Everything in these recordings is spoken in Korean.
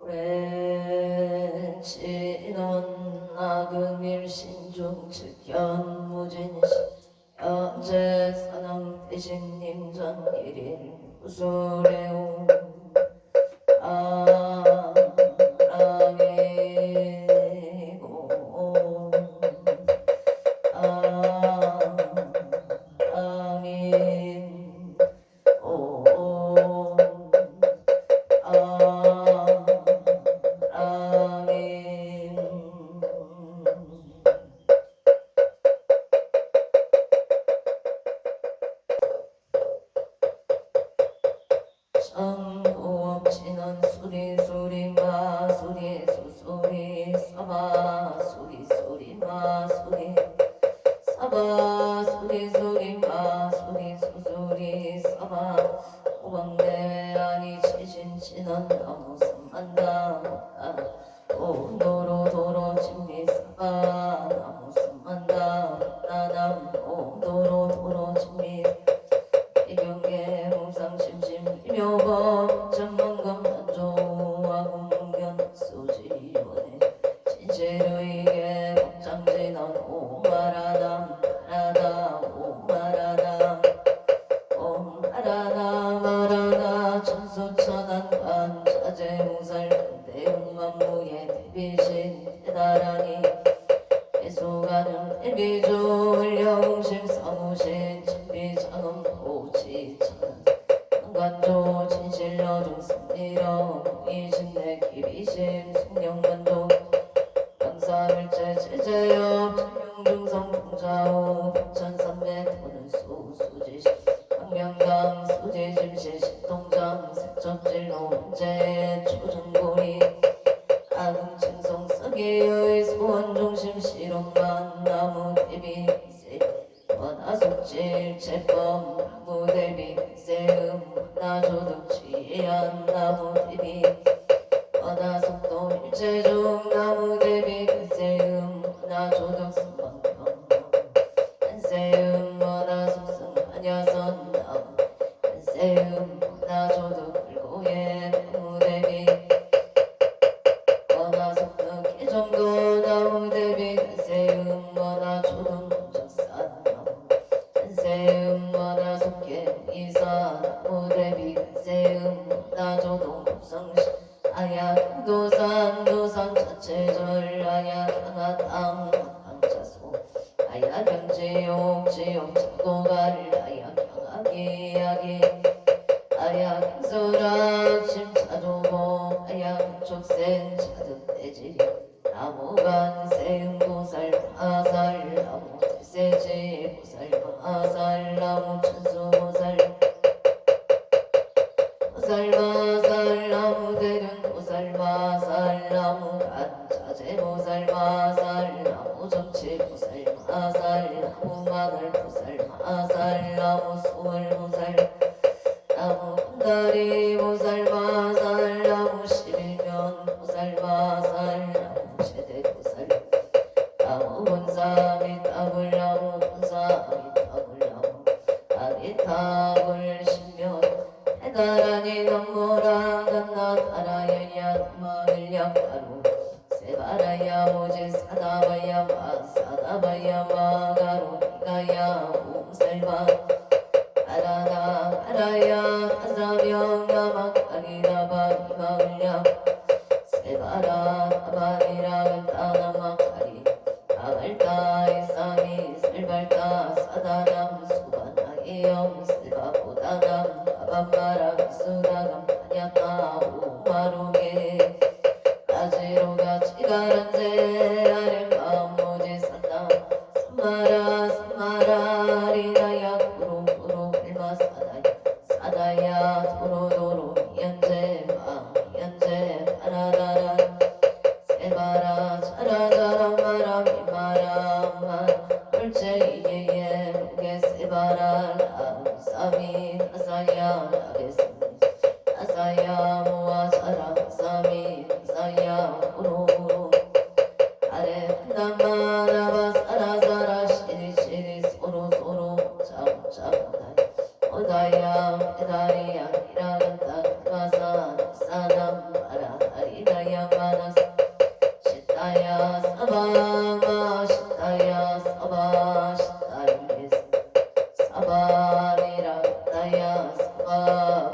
오랜 신원 나금일신중 측현무진시 현재 사남 대신님 전일일 구술해오 아랑이고 아민 오 아민 성고업진원 소리소리 마소리 소소리 사바 소리소리 마소리 사바 소리소리 마소리 소소리 사바 오방대회 아니 치신친원 나무 삼만다 오노로 도로 진미 사바 나무 삼만다 나남 오노로 도로 진미 이경계 홍상심심 이묘법 전망검 단조하고 문견 수지원해 진실의계 법장진원 오마라담 라다 오마라담 오마라다 마라다 천수천안관 자재무살 대웅만무예 대비신 대다라니 대수가능 대비조 흘려웅심 사무신 천비장엄 보지천 한관조 진실러중 승리러 이신내 기비심 승령관조 강사일제 제재엽 천명중성 통자호 백천삼매 도는 수수지시 강명강 수지짐시 신통장 색천질로 문제 초정고리 아금칭성 서기의 소원중심 실험만 나무 대비 원하속질 제법 나무 대비 세음 나조득 취한 나무 대비 원하속도 일제중 나무 대비 세음 나조득 승방경 한세음 원하속승 한야선 나무 한세음 나조득 불고예 나무 대비 원하속득 개정도 나무 대비 한세음 원하조득 공작산 한세음 원하속계 이사 나무 대비 한세음 나조동 법성시 아야경도산 도산 자체절 아야경하땅 강자소 아야경지옥 지옥 자고갈 아야경하기 아기 아야경수락 심차조복 아야경촉센 차득대지 나무간 세음보살 마살 나무 대세지 보살 마살 나무 천수보살 보살 마살 나무 대륜 보살 마살 나무 간자재 보살 마살 나무 정치 보살 마살 나무 마늘 보살 마살 나무 소월 보살 나무 군다리 보살 마살 나무 십일면 보살 마살 나무 제대 보살 나무 본사미 따불 나무 본사미 따불 나무 아리타불 신면 해다라니 넘보라 간나 따라야야 마을야 바로 세바라야 오지 사다바야 마사다바야 마가로 니가야 옹살바 아라다 아라야 아사명 나막가리다바 이마을야 세바라 아바리라 따나막가리 아발다 이사미 설발다 사다남 수바나이엄 세바보다남 아밤마라 수다감 아냐타 오마루게 아지로가 치가란제 아렘 모지 산다 삼마라 삼마라 리나야 구로구로 불마 사다야 도로도로 미연제 미연제 파라다라 세바라 자라자라 마라 미마라 얼제 이예예 로게 세바라 라사미 아사야 라게스미 아사야 모아 자라 사미 아사야 오로오로 아레 나마라바 사라사라 시리시리 소로소로 자무자무다이 오다야 에다리야 이라간다 가사 사남 아라다리다이 사바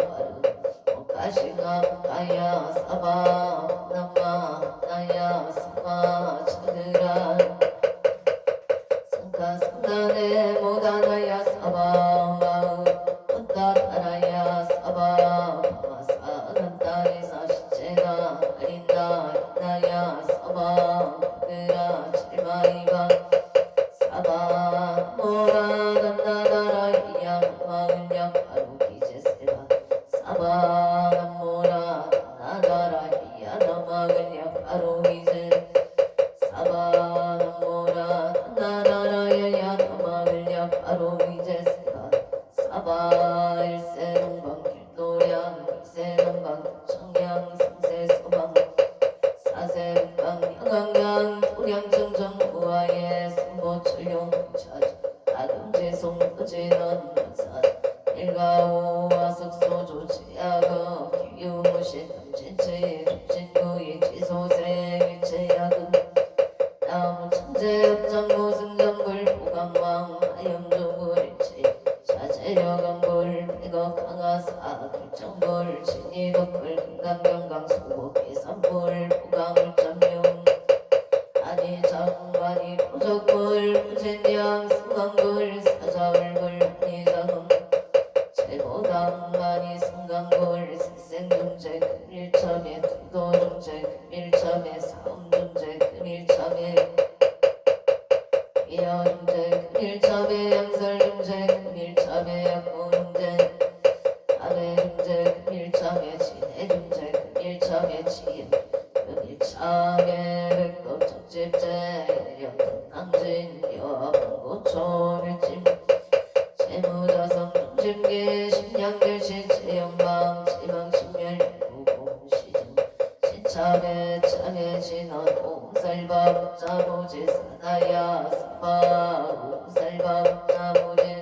오카시가 가야 사바 나마 나야 사바 차드라 상가 상단에 모다나야 사바 어따따라야 사바 바마사난다리 사시체가 아린다 나야 사바 그라 칠마이바 사바 모라단나다라 이야 마은야 바로기제세바 사바 모라 나다라 이야 나마근야 바로기제 사바 모라 나다라 이야 나마근야 바로기제세바 사바 일세동방 길도량 이세동방 청량 상세소방 사세동방 양강강 도량정정 우아예 승보철용 차주 아금제송 어제넌 산 일가오와 석소조 제야거 기유무신 남진체 중진구이 지소세 위체야금 나무 천재업장고 승전불 보강왕 하염조불일체 자재여강불 백억 강하사 불정불 진이덕불 금강경강 소복이 산불 보강물점용 아니 장관이 부적불 부진양 승강불 사자울불 아니장음 제보당만이 승강불 생중제 금일참에 두도중제 금일참에 사음중제 금일참에 이여중제 금일참에 양설중제 금일참에 약고중제 아래중제 금일참에 진해중제 금일참에 지임 금일참에 백도 첫집제 연등강진 여봉고초일짐 재무자성 중심계 심양결시 제영방 지방신멸 무공시증 신참에 참에 진원 옹살바 자보지 사나야 사바 옹살바 자보지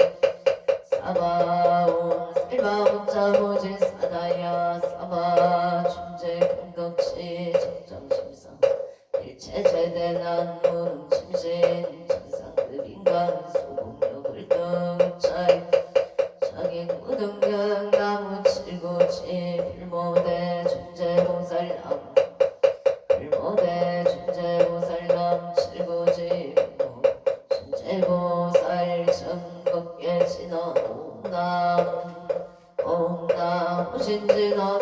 사바 옹살바 자보지 사나야 사바 춘제 공덕시 정정심상 일체제대난 무능침신 정상급인간 소공력을 등차이 장인구등경 나무 칠구치 불모대 중재보살남 불모대 중재보살남 칠구지 중재보살 정겁계 진원 옴남 옴남 신진원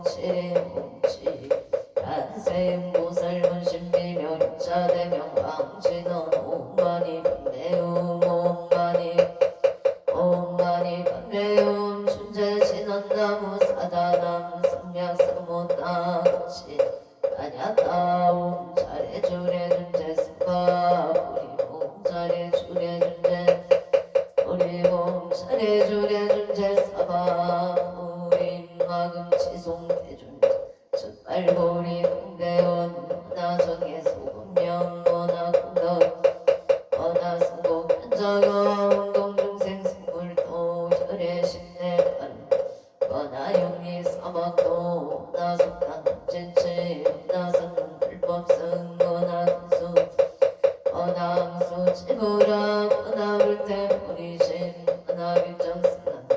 옴치리몽치리몽치 한세음보살 문신비명 육자대명 왕진원 옴마니 반매움 옴마니 옴마니 반매움 춘재진원나무 사다남 성명성모따 같이 아냐따 옴 잘해주래 준재 스파 우리몸 잘해주래 준재 우리몸 잘해주래 준재 사바 우림마금치송 대준재 첫발보리 공대원 나정의 소금령 원하공덕 원하승복 한정어 공중생 승불도 혈의신내반 원하영리 사막도 원하속당 진치 원하성 불법성 원하군수 원하항수 지구랑 원하불태 보리신 원하빌정 승한명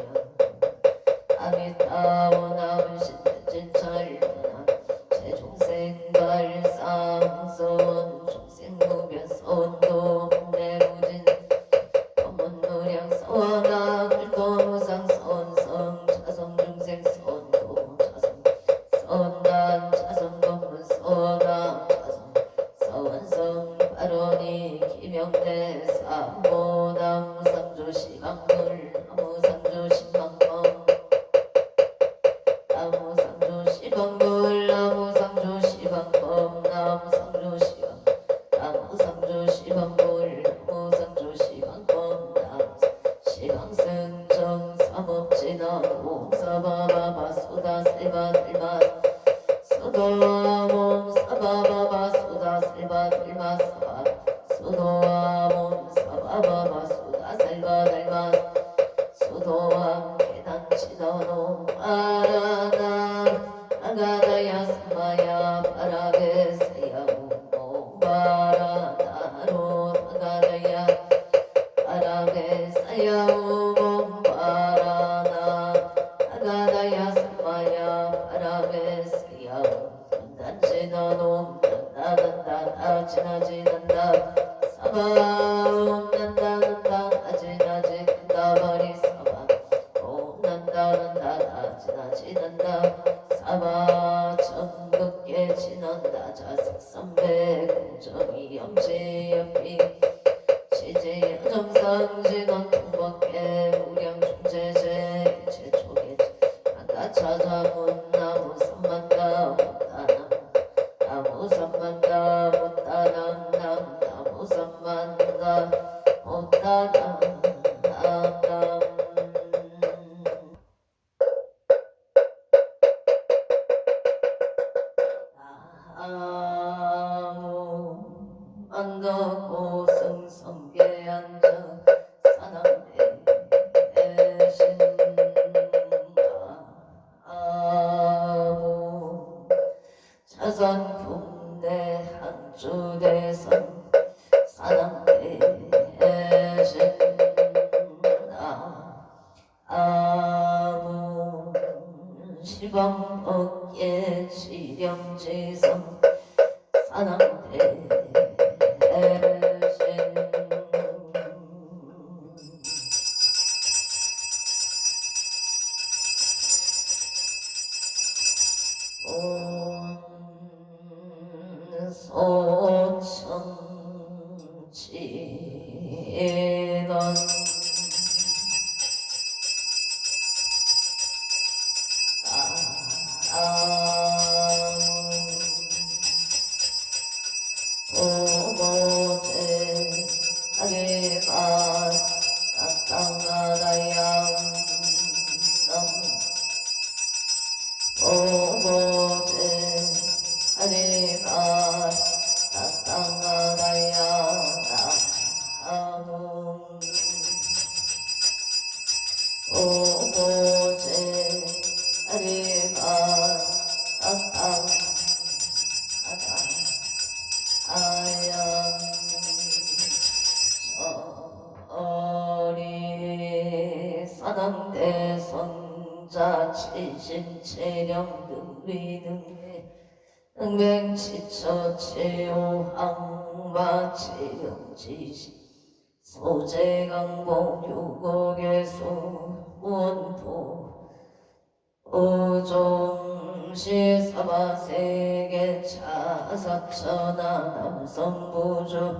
아미타 원하불신 진철 제종생발상선 종생무변 선도 내무진 법문무량 서원아 불도무상 선성 자성중생 선도 자성 선단 자성 법문 서나 자성 서원성 발언이 기명대 사모당 상조시방물 나무상조시방법 나무상조시방물 나무상조시방법 나무상조시방 나무상조시방물 나무상조시방법 나무시방승정 삼업진원 옴사바바바 소다세바들마 소도아몬 사바바바 소다세바들마 사바 소도아몬 사바바바 소다세바들마 소도암 계단치너노 아라나 아가다야 스마야 바라베세야 우모바라나로 아가다야 바라베세야 우모바라 지나다 지나지는다 사바 전극계 지난다 자색선배 공정이 염지연비 지지 정상진원 통밖에 무량 중재제 제초계 나다 찾아문 나무 삼만다 못다남 나무 삼만다 못다남 나무 삼만다 못다남 안다고 성성계 앉아 사남대 신아무 자선 국내 한주대선 사남대 신아무 시방법계 지령지선 사남대 소천지넌 오보제 하게가 나땅하다양 오보제 하게가 나땅하다양 나무 오보제 하게가 나땅하다 아양 저리 사당대 선자 치신체령 등비등에 능맹치처체오항마 체령지시 소재강복 유곡의소 원포 오종시 사바세계 차사천하 남성부주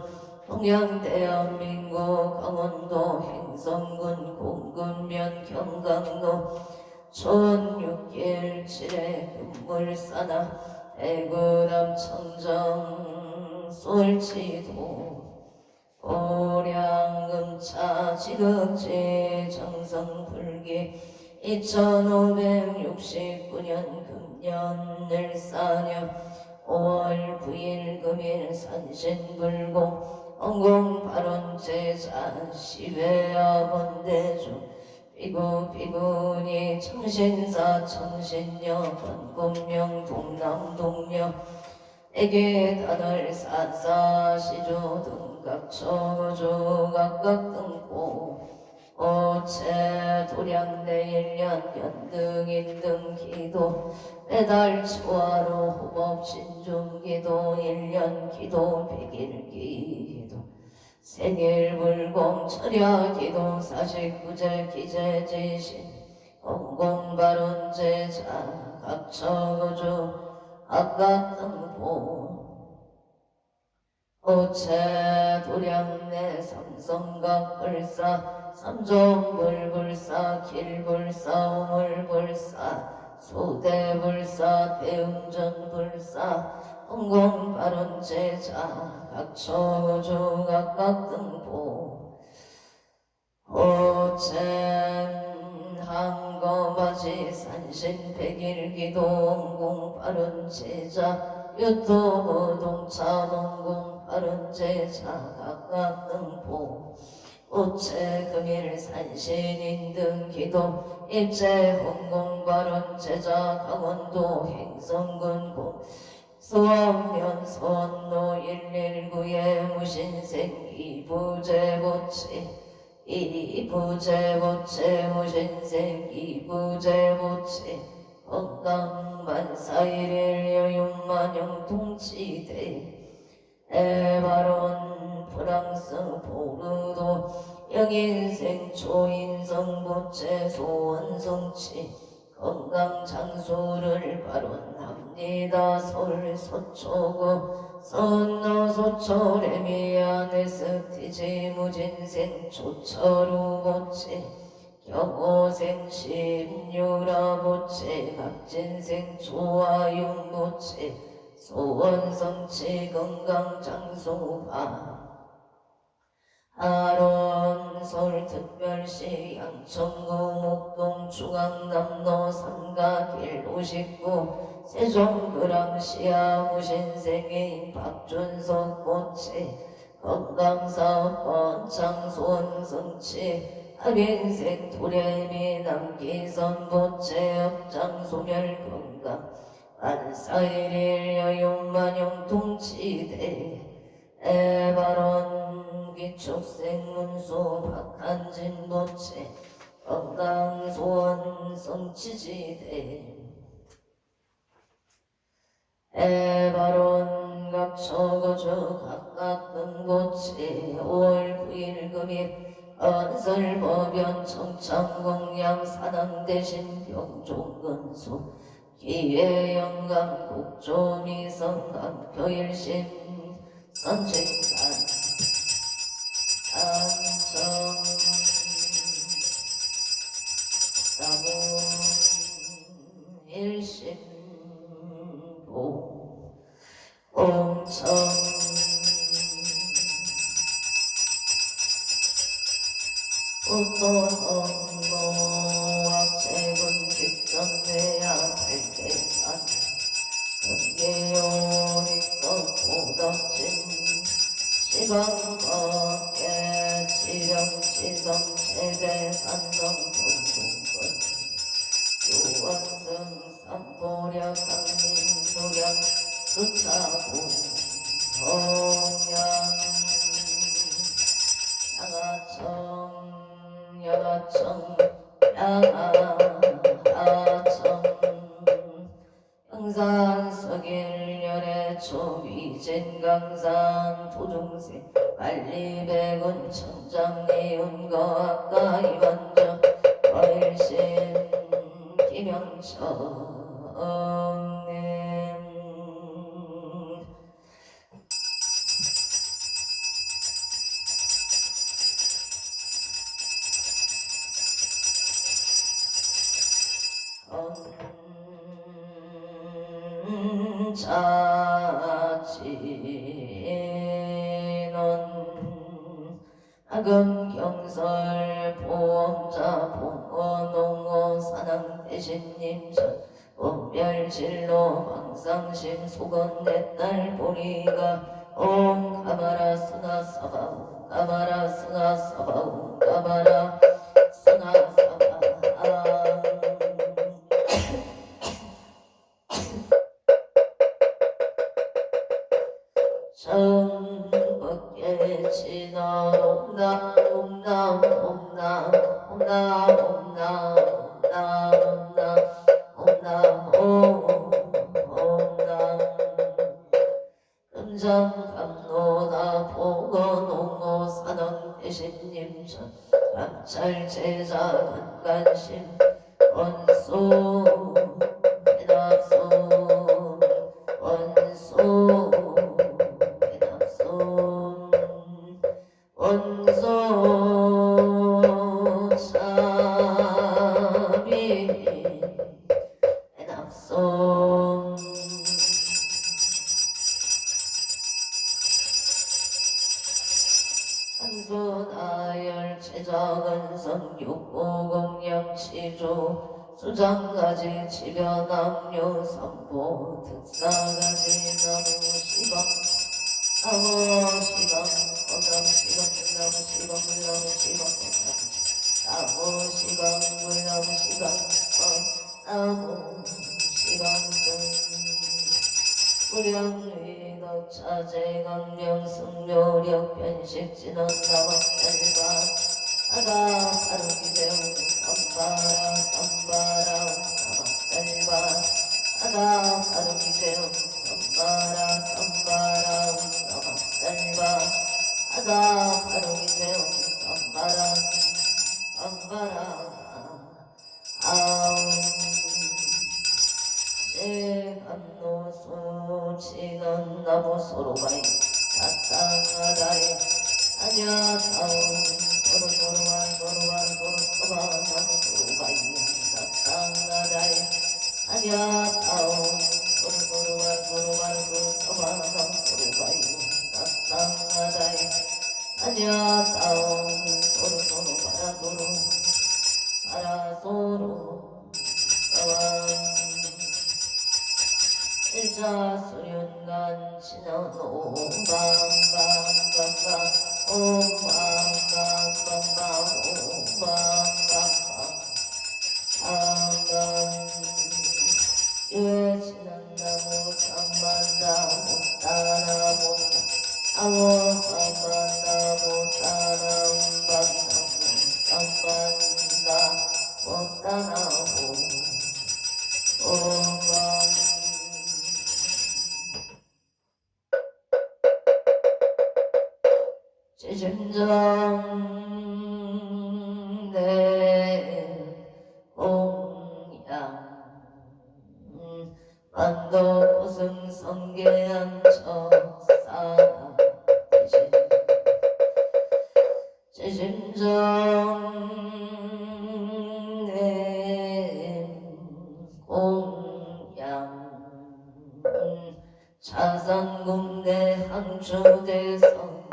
동양대한민국 강원도 행성군 공군면 경강도 촌6길 7회 금물사나 대구남 청정 솔치도 고량금차 지극지 정성불기 2569년 금년 을사년 5월 9일 금일 산신불공 언공발원제자 시외아본대주 비구비구니 청신사 청신녀 건곤명 동남동녀 애괴 단월 사사시조 등각초조 각각등고 오체 도량내 1년 연등인등 기도 매달 초하루 호법 신중기도 1년 기도 100일 기도 생일불공 철야기도 사식구제 기재지신 공공발원제자 각처구주 각각등보 오체 도량내 삼성각불사 삼종불불사 길불사 우물불사 소대불사 대웅전불사 공공발원제자 각처구주 각각등보 오체 항거바지 산신백일기도 공공발원제자 유튜브 동차 공공발원제자 각각등보 오체 금일 산신인등 기도 입체 공공발원제자 강원도 행성군 공 수원면 수원로 119의 무신생 이부제보치 이부제보체 무신생 이부제보체 건강만사 1일 여육만영 통치대 에바론 프랑스 보르도 영인생 초인성 보채 소원성치 건강 장소를 발언합니다. 서울 서초구 선노소초 레미안 STG 무진생 초철우 보채 경호생 신유라 보채 갑진생 조아윤 보채 소원성치 건강장소화 하론 서울특별시 양천구 목동 중앙남로 삼가길 59 세종그랑시아 무신생의 박준석 보채 건강사업원 장소원성치 합인생 도래미 남기선 보채 업장소멸건강 안사일일 여용만용 통치대 에바론 기축생문소 박한진 보채 건강소원 성치지대 에바론 각초거주 각각 등보채 5월 9일 금일 건설법연 청창공양 산항대신 병종근소 기회영감 국조미성 강표일심 선진간 안청 나무 일심보 옹청 우토성모 악체군 직전돼야 발대산 금계요닉석 보덕진 시방법계 지령지성 세대산동 경동권 유원승 삼보력 강민도량 수차고 홍양 양하청 영산석일열의 초위진 강산 도중생 관리백운 천장리운 거학가이 먼저 과일신 김영철 자치는 하금경설 보험자 봉어농어 산항대신님전 원별진로 방상심 속은 내 딸 보리가 옴 가마라 스나 사바우 가마라 스나 사바우 가마라 스나 사바 정법계 진화옴나 옴나 옴나 옴나 옴나 옴나 옴나 금장감노다 보건옹호 산왕대신님전 감찰제자 간간심 원소 대납소 원소 원소 차비 대납소 산소나열 최저근성 육고공양치조 수장가지 지변압류 선보 특사가지 나무시방 나무시방 나무시방 나무시방 나무시방 나무시방 나무시방 나무시방 무량의덕 차제강명 승묘력 변식진원 나막달바 아가 바로기대웅 쌈바라 쌈바라 나막달바 아가 바로기대웅 쌈바라 쌈바라 나막달바 아가 바로기대웅 쌈바라 시간 나무 소로바이 따따나다이 아냐 다운 도로도로와 도로와 도로서바 나무 소로바이 따따나다이 아냐 다운 도로도로와 도로와 도로서바 나무 소로바이 따따나다이 아냐 다운 도로도로 바라도로 바라소로 일자 수련간 신어도 밤밤밤밤밤 오밤밤밤밤밤 오밤밤밤 밤밤 유에 지난 나무 삼만나무 따나무 아워 삼만나무 따나무 밤나무 삼만나무 따나무 오밤 지심정 내 공양 만도 고승 성계한 척사나 지심정 내 공양 자산궁대 항주대성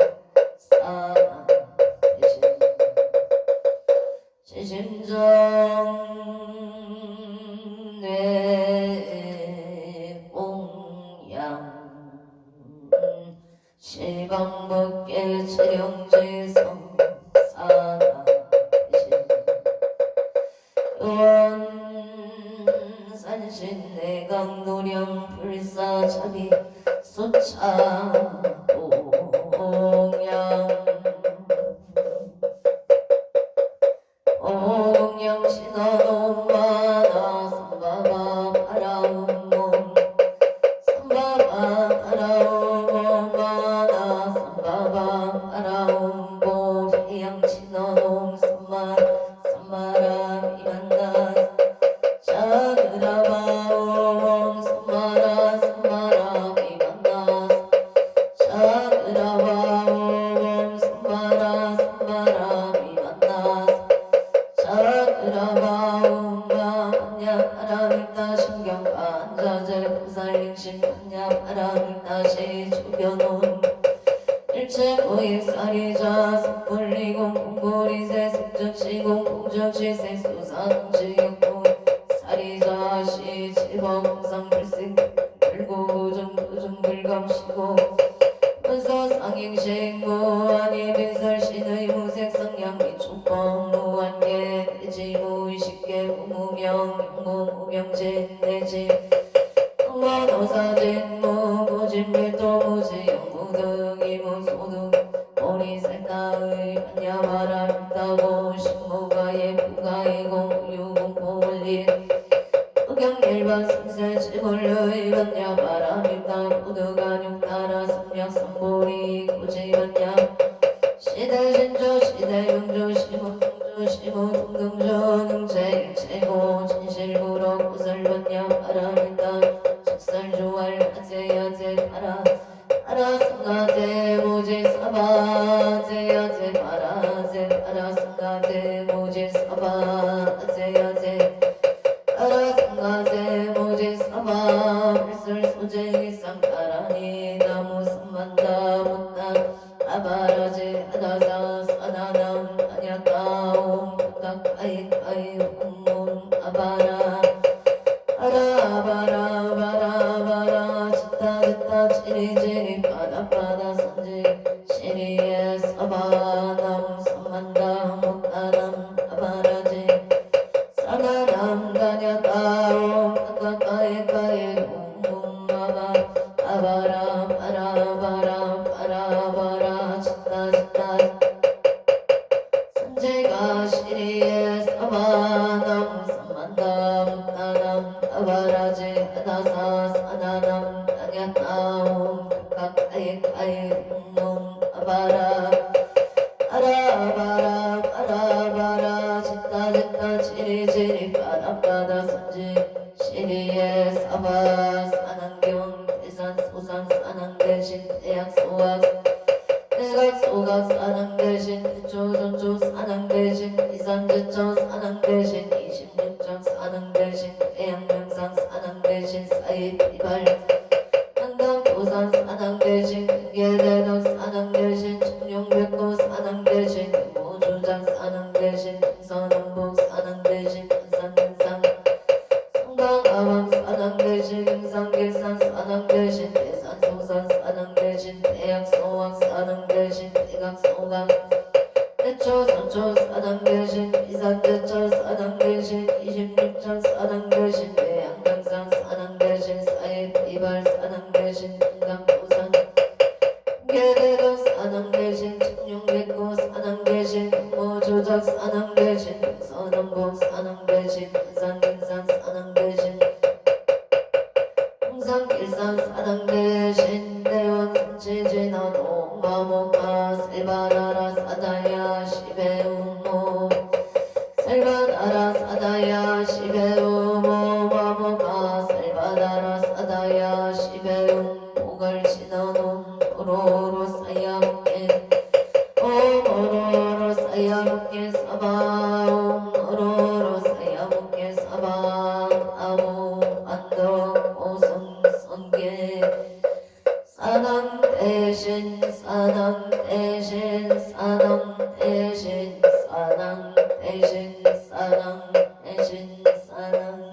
지심정 내 공양 시방법계 체령지성 사나 원산신 내강도령 불사자비 수차 공양 오공양 신화놈마나 삼바바 바라운몸 삼바바 바라운몸마나 삼바바 바라운몸 해양 신화놈 삼마라 이만나 자그라바옴 삼마라 이만나 자그라바옴 삼마라 이만나 자그라바움바 반야바람이다 신경반자재 부살림신 반야바람이다시 주변온 일체고익사리자 습불리공 공고리세 습적시공 공적시세 수상지역공 사리자시 칠범상불식 불고부중불감시고 문서상행식 무한이 빈설신의 무색성향이 촉범 무한계 내지무의식계 무무명 무무명진 내지 무노사진 무고진밀도 무지영 무등이 무소등 오리살다의 반야바람 따고 신무가의 부가의 공유공포올린 의경일반 승세 지물의 반야바람이다 무드간육따라 삼약삼보리 고지반야 시대신조 시대용조 시무등조 시무등등조 능제일체고 진실구로 구설반야 바람이다 식설조알 하제야제 바라 아라승가제 모지사바제야제 바라제 아라승가제 모지사바 제야제 아라승가제 모지사바 불술소제기 쌍따라니 나무 삼만다 못다 아바라제 아다사 사나남 아냐따옴 각각아이까이 홈몸 아바라 아라바라바라바라 짓다 지리지리 바다바다 선지 시리에 사바남 삼만다 못다남 아바라지 사나남 가냐따옴 각각아이까이 홈몸 아바라 바라바라 짓다 선지가 시리에 사바남 삼만다 못다남 아바라지 아다사 사나남 아냐따옴 각각아이까이 홈몸 아바라 아라바라 선지 시리에 사바 산안경 대산 소산 산안 대신 대학 소학 대각 소각 산안 대신 대초 전초 산안 대신 이산제초 산안 대신 26점 산안 대신 대양명상 산안 대신 사이 비발 한강 도산 산안 대신 금계대도 산안 대신 청룡백도 산안 대신 모주장 산안 대신 동서남북 산안 대신 산산산 성당아왕 산안 대신 금산길산 산안 대신 대산소산 산안 대신 대약소왕 산안 대신 대각소강 대초 선초 산안 대신 이산대초 산안 대신 26점 산안 대신 대양강산 산안 대신 사이비발 산안 대신 금강도산 계대도 산안 대신 청룡백고 산안 대신 모조작 산안 대신 동서남북 산안 대신 한산근산 산안 대신 동산길산 산안 대신 대원 삼치진화 동마목하 세바나라 사다야 시베우모 셀바나라 사다야 시베우모 마목하 셀바나라 사다야 시베움 보갈신어놈 오로로 사야목게 오로로 사야목게 사방 오로로 사야목게 사방 아무 안덕 오성 선계 사남 대신 사남 대신 사남 대신 사남 대신 사남 대신 사남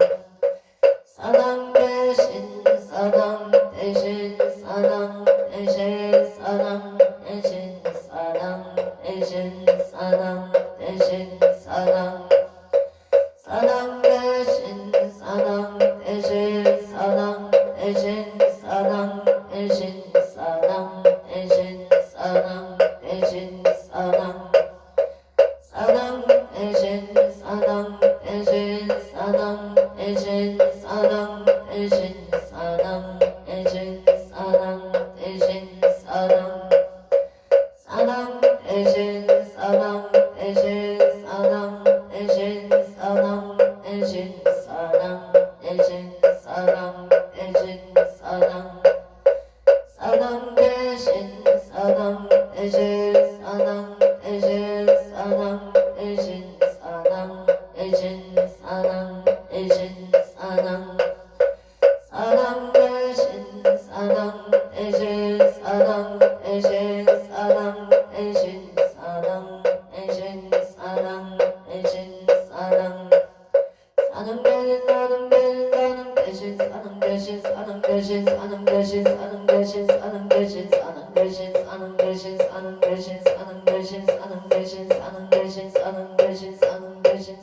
사남 대신 사남 대신 사남 대신 사남 대신 사남 대신 사남 대신 사남 사남 대신 사남 대신 사남 대신 사남 대신 사남 대신 사남 대신 사남 사남 대신 사남 대신 사남 대신 사남 대신 사남 대신 사남 대신 사남 사남 대신 사남 대신 사남 대신 사남 대신 사남 대신 사남 대신 사남 사남 대신 사남 대신 사남 대신 사남 대신 사남 대신 사남 대신 사남 사남 대신 사남 대신 사남 대신 사남 대신 사남 대신 사남 대신 사남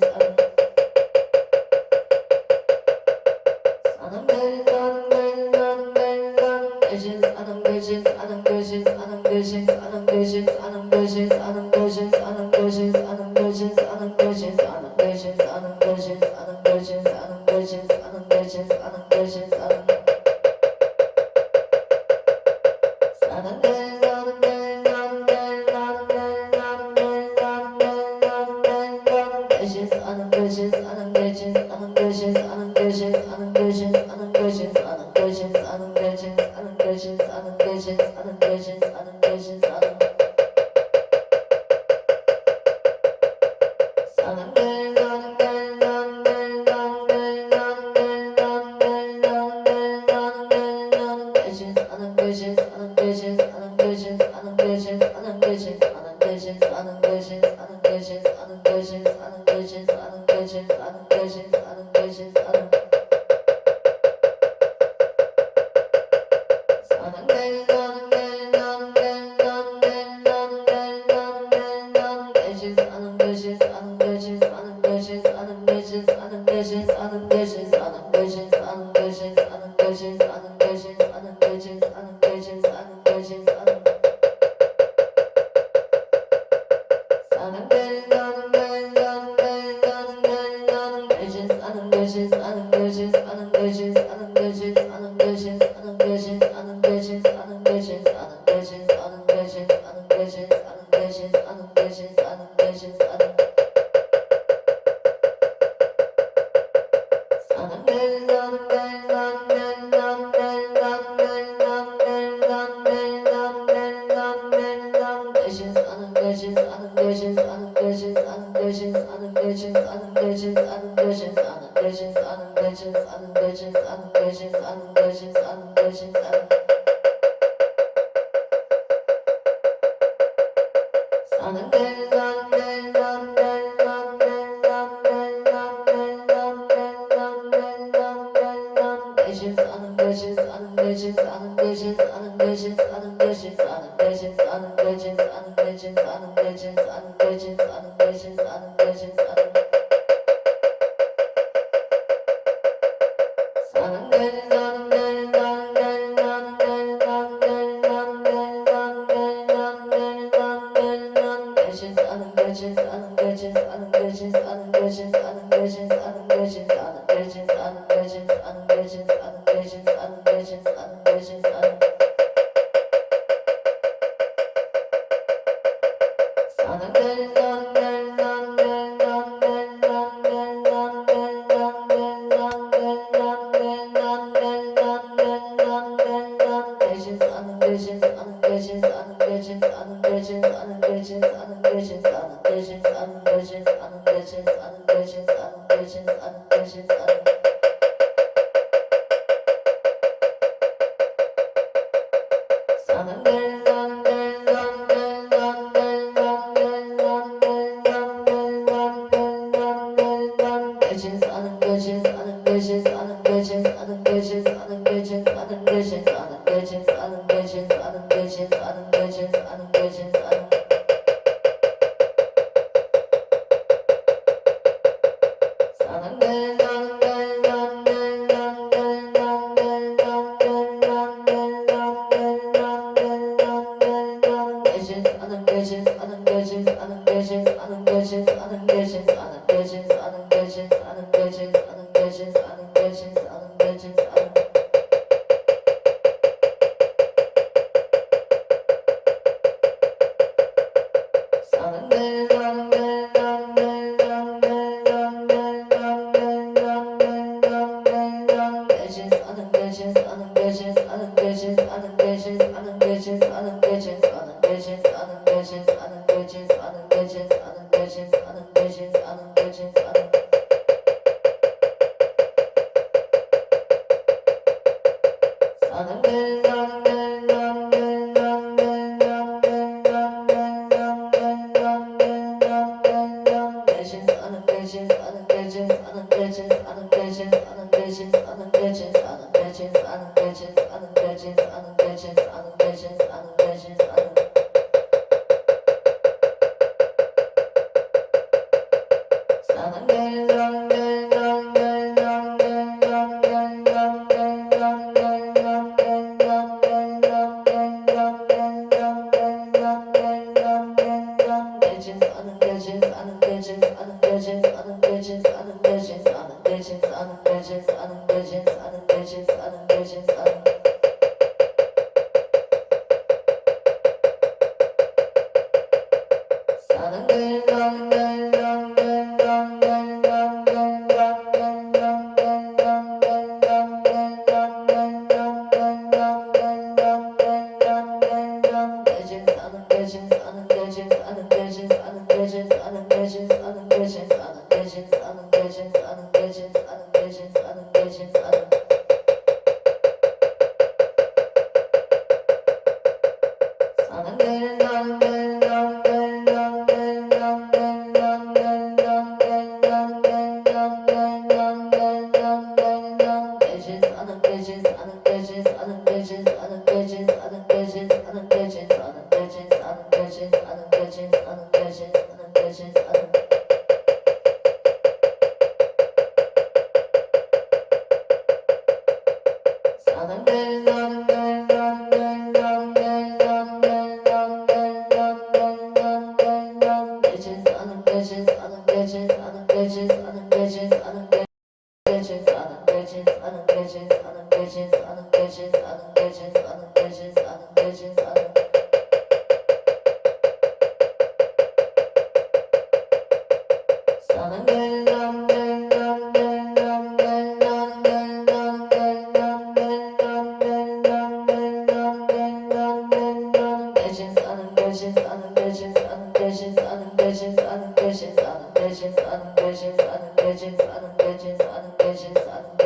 사남 대신 사남 대신 사남 대신 사남 대신 사남 대신 사남 대신 사남 대신 사남 대신 사남 대신 사남 대신 사남 대신 사남 대신 사남 대신 사남 대신 사남 대신 사남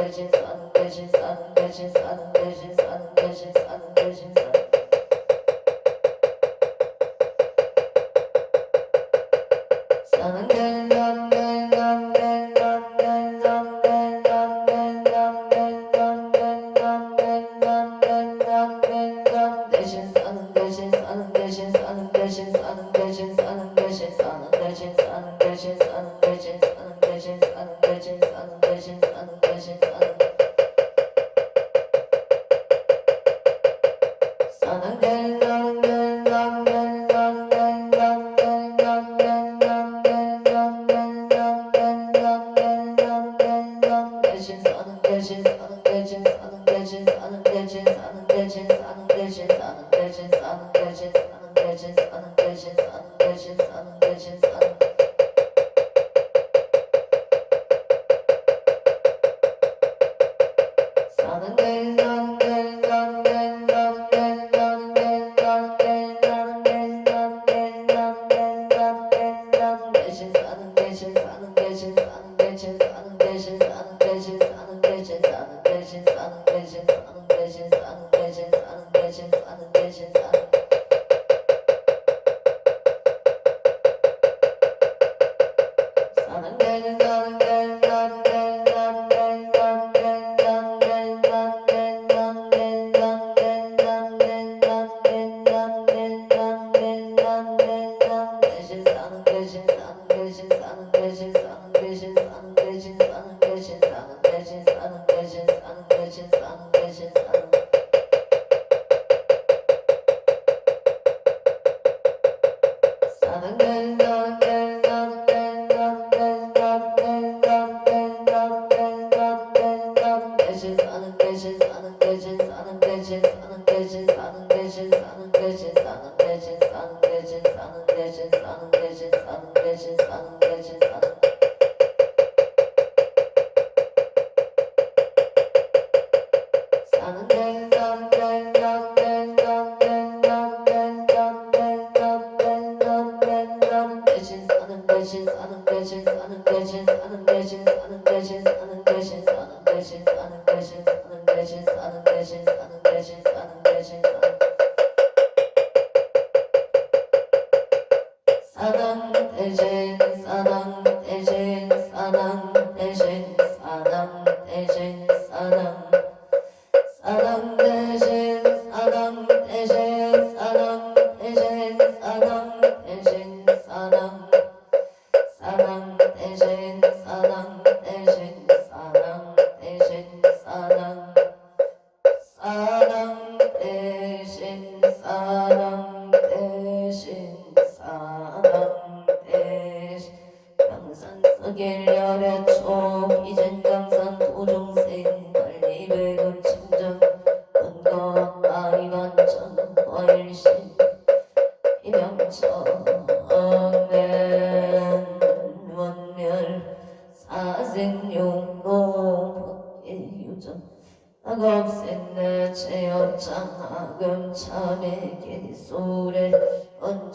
대신 사는 대신 사는 대신 사는 대신 사는 대신 사는 대신 사는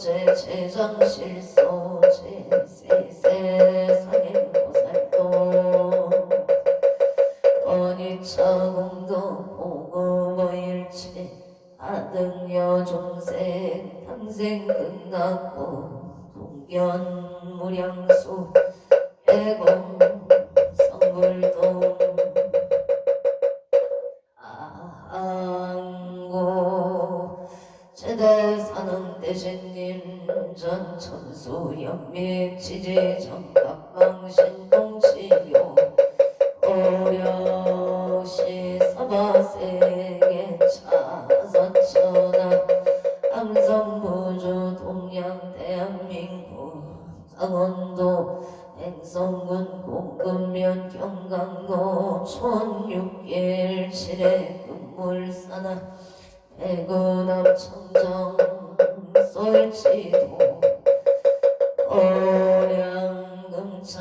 언제 제정실소 제세상에 보살도 어니차공도 보고모일체 아등여 종생 탕생 극락고 동견무량수 애공 성불동 안고 제대사는 대신님 전천수 연맥 지지 정갑방신 동치요 오려시 서바세계 차선천하 암성부주 동양 대한민국 강원도 행성군 공급면 경강도 촌육길 칠해 금물산하 대구남 청정 솔지도 오량금차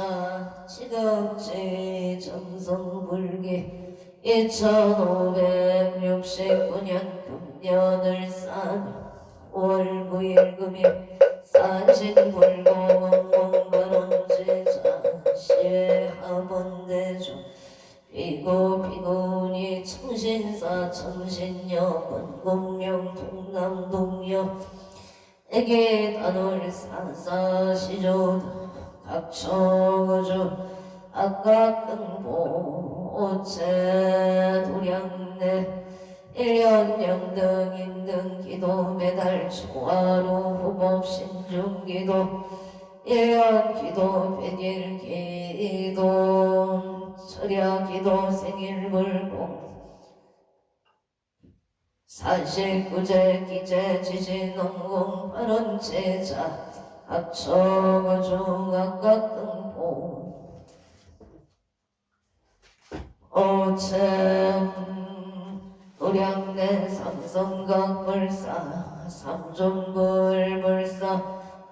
지덕지 정성불기 2569년 금년을산 5월 9일 금일 산신불고 원봉반원제자 시외하본대조 비구니 청신사 청신여 권공명 동남동여 에게 단월 사사시조 각처거주 악각근보 오체 도량내 일년영등 인등기도 매달 초하루 후법신중기도 일년기도 백일기도 철야기도 생일불공 사실구제 기제 지신농공 발언제자 합처거중 각각등보 오체 도량내 삼성각불사 삼존불불사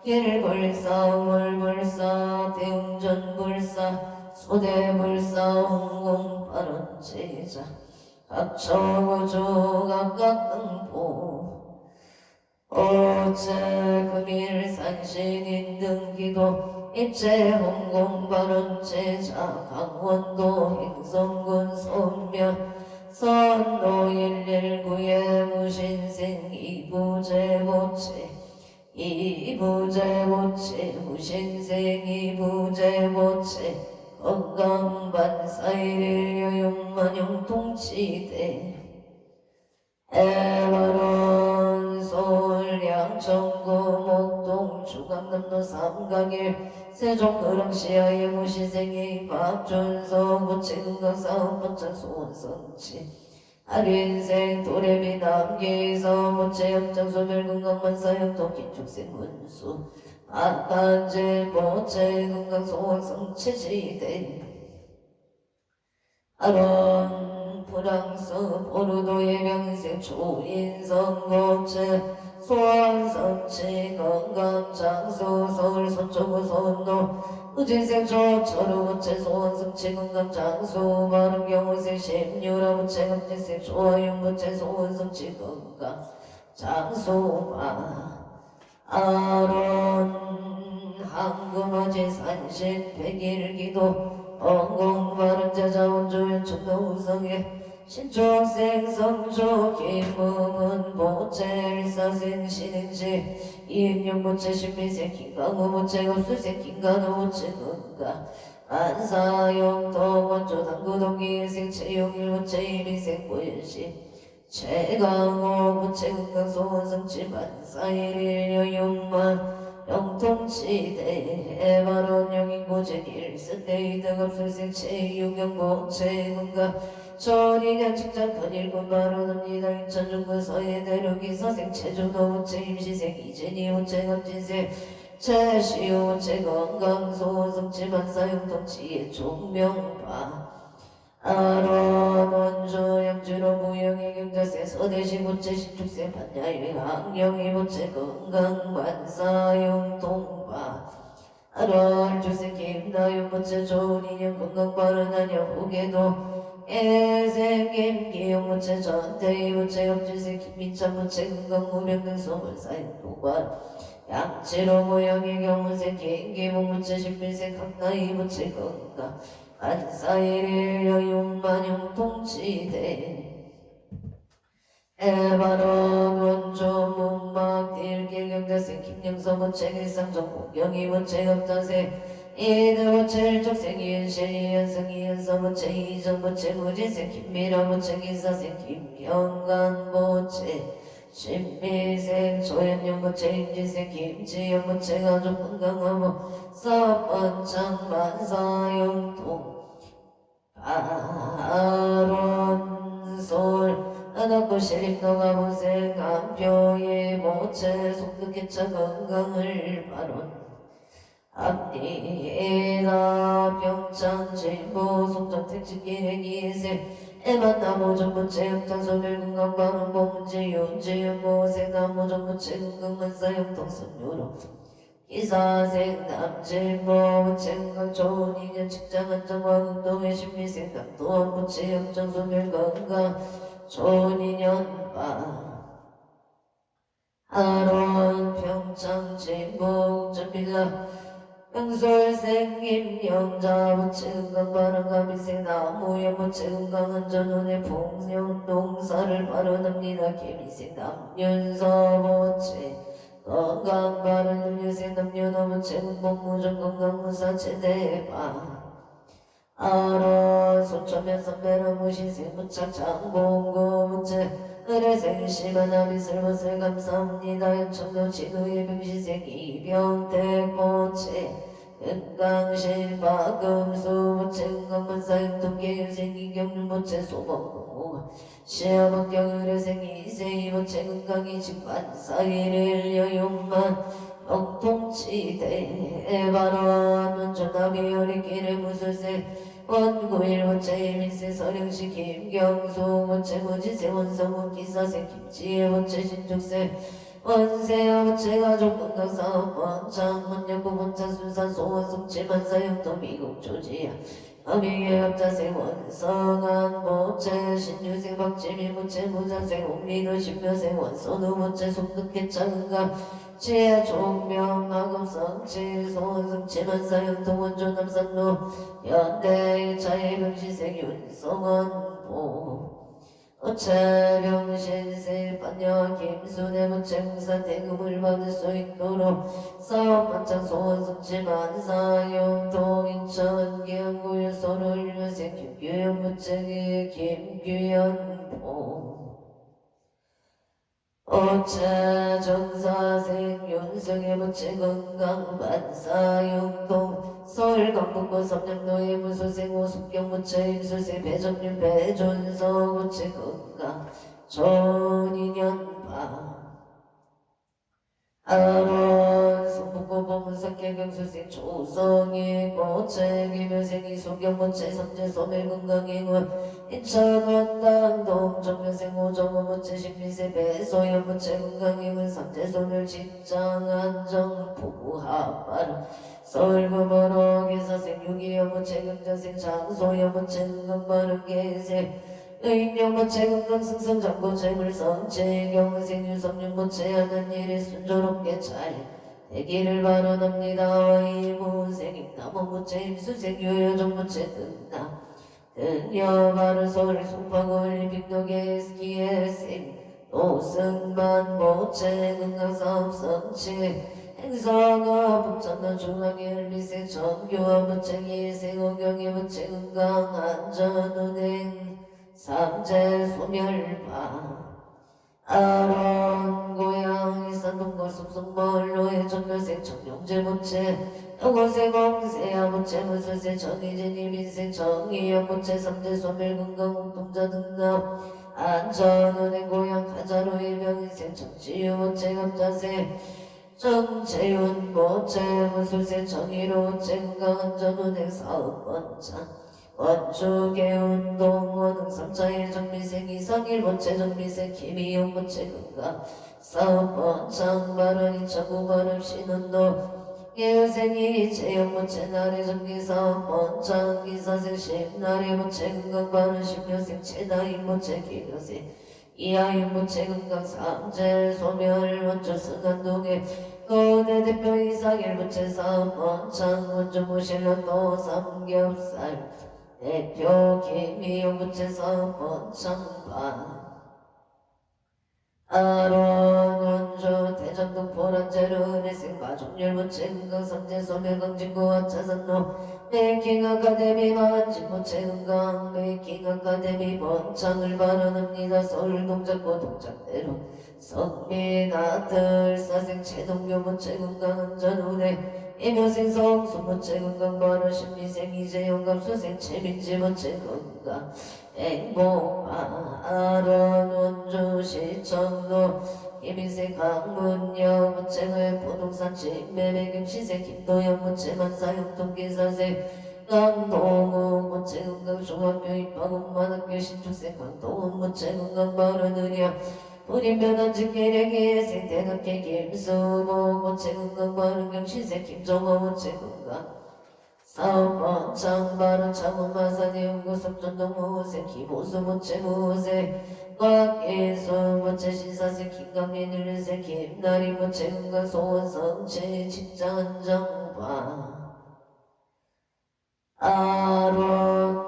길불사 물불사 대웅전불사 소대불사 홍공발언제자 각처거주 각각등보 오체 금일산신인등기도 입체홍공발언제자 강원도 행성군 선면 선도 119의 무신생 이부제모체 이부제모체 무신생 이부제모체 건강반사일일 여용만용통치대 에바론 서울 양천구 목동 중앙남도 삼각일 세종그랑시아의 무신생이 박준서 무체금강사업법장 소원성치 아린생 도레미 남기서 무체협장 소멸금강만사협동 긴축생 문수 악간제 모체금강소원성치지대 아론 프랑스 포르도의 명생 초인성 모체 소원성치 건강장수 서울 서초구 선도 의진생초 철우무체 소원성치 건강장수 마름경우생 심유라 무체 금진생 조화윤무체 소원성치 건강장수마 아론 항금어지 산신 백일기도 엉공바른자 자원조연 천도우성에 신초생 성조 김무문 모체 일사생 신행지 이인용 모체 신미생 김강호 모체 급수생 김간호 모체 건가 안사용 원조 당구동기생 최용일 모체 이미생 고연시 최강호 모체 건강소원성치 만사일일 여용만 영통치대 에바론 영인고제 일스테이 등업술생 체유경고 체건가 천이년 직장 건일군 바로납니다 인천중구 서해 대륙이 서생 체주도 모체 임시생 이진이 모체 갑진생 체시우 모체 건강소원성치 만사용통치의 종명파 아론 원조 양주로 무영의 경자세 서대시 모체 신축세 판야의 항영이 모체 건강만사용 동바 아론 주세 김나윤 모체 좋은 인연 건강바른하냐 후계도 애생 김기용 모체 전태희 모체 엽주세 김민찬 모체 건강무병등 소물사인 도관 양치로 모영의 경우세 김기봉 모체 신민세 강나이 모체 건강 안사일일 여용만용 통치대 에바론 원조 문막 일길경자세 김영서 모체 일상정 공경이 모체 업자세 이들 모체 일족생 이은실 이은성 이은서 모체 이정 모체 무지세 김미라 모체 기사세 김형간 모체 신미생 조연영 모체 임진생 김지영 모체 가족 건강하모 사번창 만사용통 아론솔 하나고 실림너가 모생 암표의 모체 속득개차 건강을 바론 앞니에나 병창 진보 송정 택지기행이세 에만나모전 모체 흑장소멸 건강바론 범문제 윤제윤 모생 나모전 모체 건강만사용통 선유로 이사생 남진모 무체건강 좋은 인연 직장 안정화 운동의 신미생 남도원 무체 염정 소멸 건강 좋은 인연 바 아론 평창 진보 전빌라 영술생김 영자부채 건강바람가미생 나무여부채 건강한전운의 풍령동사를 발언합니다. 개미생 남윤서부채 건강바람윤유생 남윤어부채 군복무전 건강무사채 대박 아라 소천면 선배로 무신생 무착 장봉고무채 의뢰생심한 아비슬것을 감사합니다. 연천도 진우의 병시생 이병택보채 은강신 박금수보채 은강만사용통계 유생 이경륜보채 소범공무가 시어박경 의뢰생 이세이보채 은강이 직반사일을 여용만 영통치대 발언 원천나비 어리끼를 무술생 원구일보채 일민세 서령시 김경수보채 무지세 원성문 기사세 김치예보채 신축세 원세아보채 가족건강사업 원창 원역구 원차 순산 소원숙지 만사용도 미국 조지야 어미의 합자생 원성한보채 신유생 박지민보채 무자생 옥민우 신묘생 원선우보채 송득회 차은가 지혜 종명 마금성치 소원성치 만사형통 원조 남산로 연대 1차의 병시생 윤성원보 어체병신세 반여 김순의 무채공사 대금을 받을 수 있도록 사업반창 소원성치 만사형통 인천 기흥구유소를 유생 김규현 무채기 김규현보 어체 정사생 윤성의 부채 건강 반사육동 서울 강북구 삼양로의 무소생 오숙경 부채 임수생 배정윤 배준서 부채 건강 전인연파 아론 성북구 보문사계 경수생 조성희 모채 김효생 이소경 모채 삼재 소멸 건강행원 인천 원당 동정묘생 오정호 모채 신미세 배소연 모채 건강행원 삼재 소멸 직장 안정 부부합발 서울구모로 기사생 유기여 모채 경자생 장소여 모채 건강바른 계생 의명모채 건강승성 장고채 물성채 경생 유성윤모채 하는 일이 순조롭게 잘 되기를 바라옵니다. 이무생 임남원모채 임수생 유여정모채 등나 등여 바른 서울 송파구 올림픽도계 스키에생 노승만모채 건강사업성채 행성아 북천도 중앙일비생 정교화모채 기생 오경이모채 건강안전운행 삼재 소멸파 아론 고향 이산동골 숲속마을로의 전멸생 청룡제모채 영호생 공세야모채 무술세 정의진 이민생 정의연모채 삼재 소멸 건강운동자 등남 안전운행 고향 가자로 일명인생 정치유모채 감자세 정채윤모채 무술세 정의로모채 건강안전운행 사업원장 원주계운동 원흥삼차의 정미생 이상일본체 정미생 김이용본체 건강 사업원창 발언 이차구 발음 신운도 예생이 제영본체 나래 정기사업원창 기사생 십나래 본체 건강 발언 십묘생 체나인본체 기묘생 이하인본체 건강 삼재 소멸 원주 승한동에 거대 대표 이상일본체 사업원창 원주 모실런도 삼겹살 대표 김이용부채사 번창반 아론 원주 대전동 보란제로 은혜생 가족열부채 건강삼재 소멸강진구와 차산로 메이킹 아카데미 만진부채 건강 메이킹 아카데미 번창을 발언합니다. 서울 동작구 동작대로 성민 아들 사생 최동교부채 건강안전운행 이묘생 성수모채 건강 발언 신미생 이재영 감수생 최민지모채 건강 행복파 아론 원주 시청도 김인생 강문여 모채의 부동산 침매매 경시생 김도영 모채 만사형 통계사생 강동우 모채 건강 중학교 입학원만학교 신축생 강동훈 모채 건강 발언 은야 우리면한 직계력의 생태학계 김수모 모채 건강 발언 경시생 김정호 모채 건강 사업원 장발은 창원마산의 연구석 전동무생 김호수 모채 무생 곽예수 모채 신사생 김강민 일생 김나리 모채 건강 소원성채 직장안정바 아론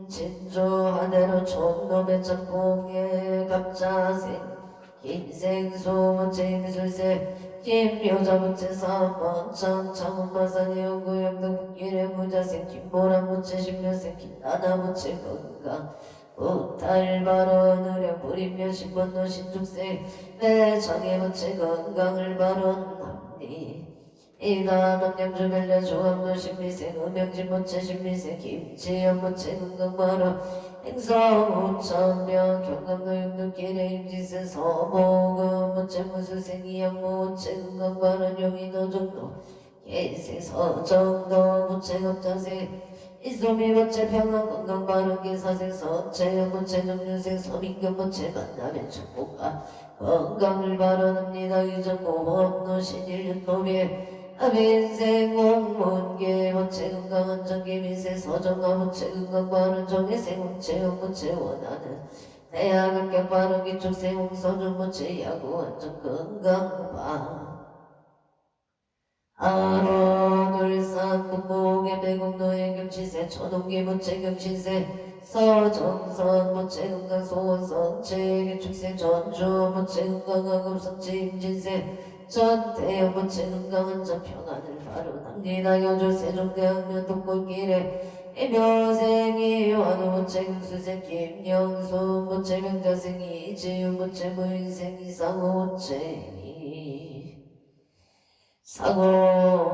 진주하대로 촌놈의 짝꿍의 갑자생 김생수 임술세 김여자부채 사번창 창원마산 영구영등길의 무자생 김보라부채 십년생 김나나부채 건강 우탈바론 의령 불임면 신번노 신축생 내 장애부채 건강을 바론합니 이가 동양주변려 중앙도 신미생 음영진부채 신미생 김치연부채 건강바론 행성우천명 경강도 육두길의 임지세 서보금부채 무수생이 양무부채 건강바론 용인도정도 개생 서정도 부채 급자생 이소미부채 평강 건강바른 기사생 서채연부채 정유생 서민경부채 만남의 축복과 건강을 바라옵니다. 이정보험노 신일윤도비에 아빈생 공문계 부채 건강한 정기민세 서정가부채 건강바른 정의생 홍채 영부채 원하는 대학학교 바른 기축생 홍서준부채 야구원정 건강바 아론 울산 북목의 매국노의 경치세 초동기 부채 경치세 서정선 부채 건강 소원성 체기축세 전주 부채 건강한 급성체 임진세 전태영 부채 건강한 전 평안을 바로납니다. 여주 세종대학면 동골길에 이묘생이 완우 부채 금수생 김영수 부채 명자생이 이지윤 부채 무인생 이상호 부채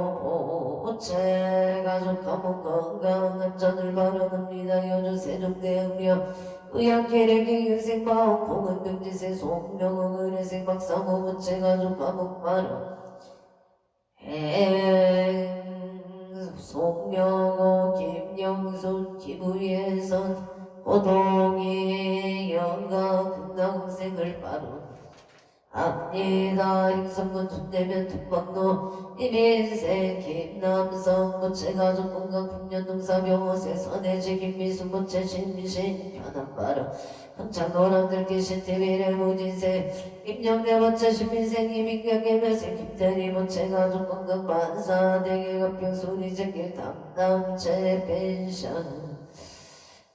사고보채 가족가문 건강한 전을 바라옵니다. 여주 세종대학명 의학계례기 유생마음 공은금지세 송명호 의례생 박사모부채 가족가문 바라 송명호 김영순 기부예선 호동이 영가 금강생을 바로 압니다. 행성군 둔대면 둔박로 이민생 김남성 부채 가족 건강 풍년동사병호세 선해지 김미수 부채 신미신 편안바로 평창노람들 계신 대비례 무진세 김영대 부채 신민생 이민경계매생 김대리 부채 가족 건강 만사 대길갑병 소리제길 담담채 펜션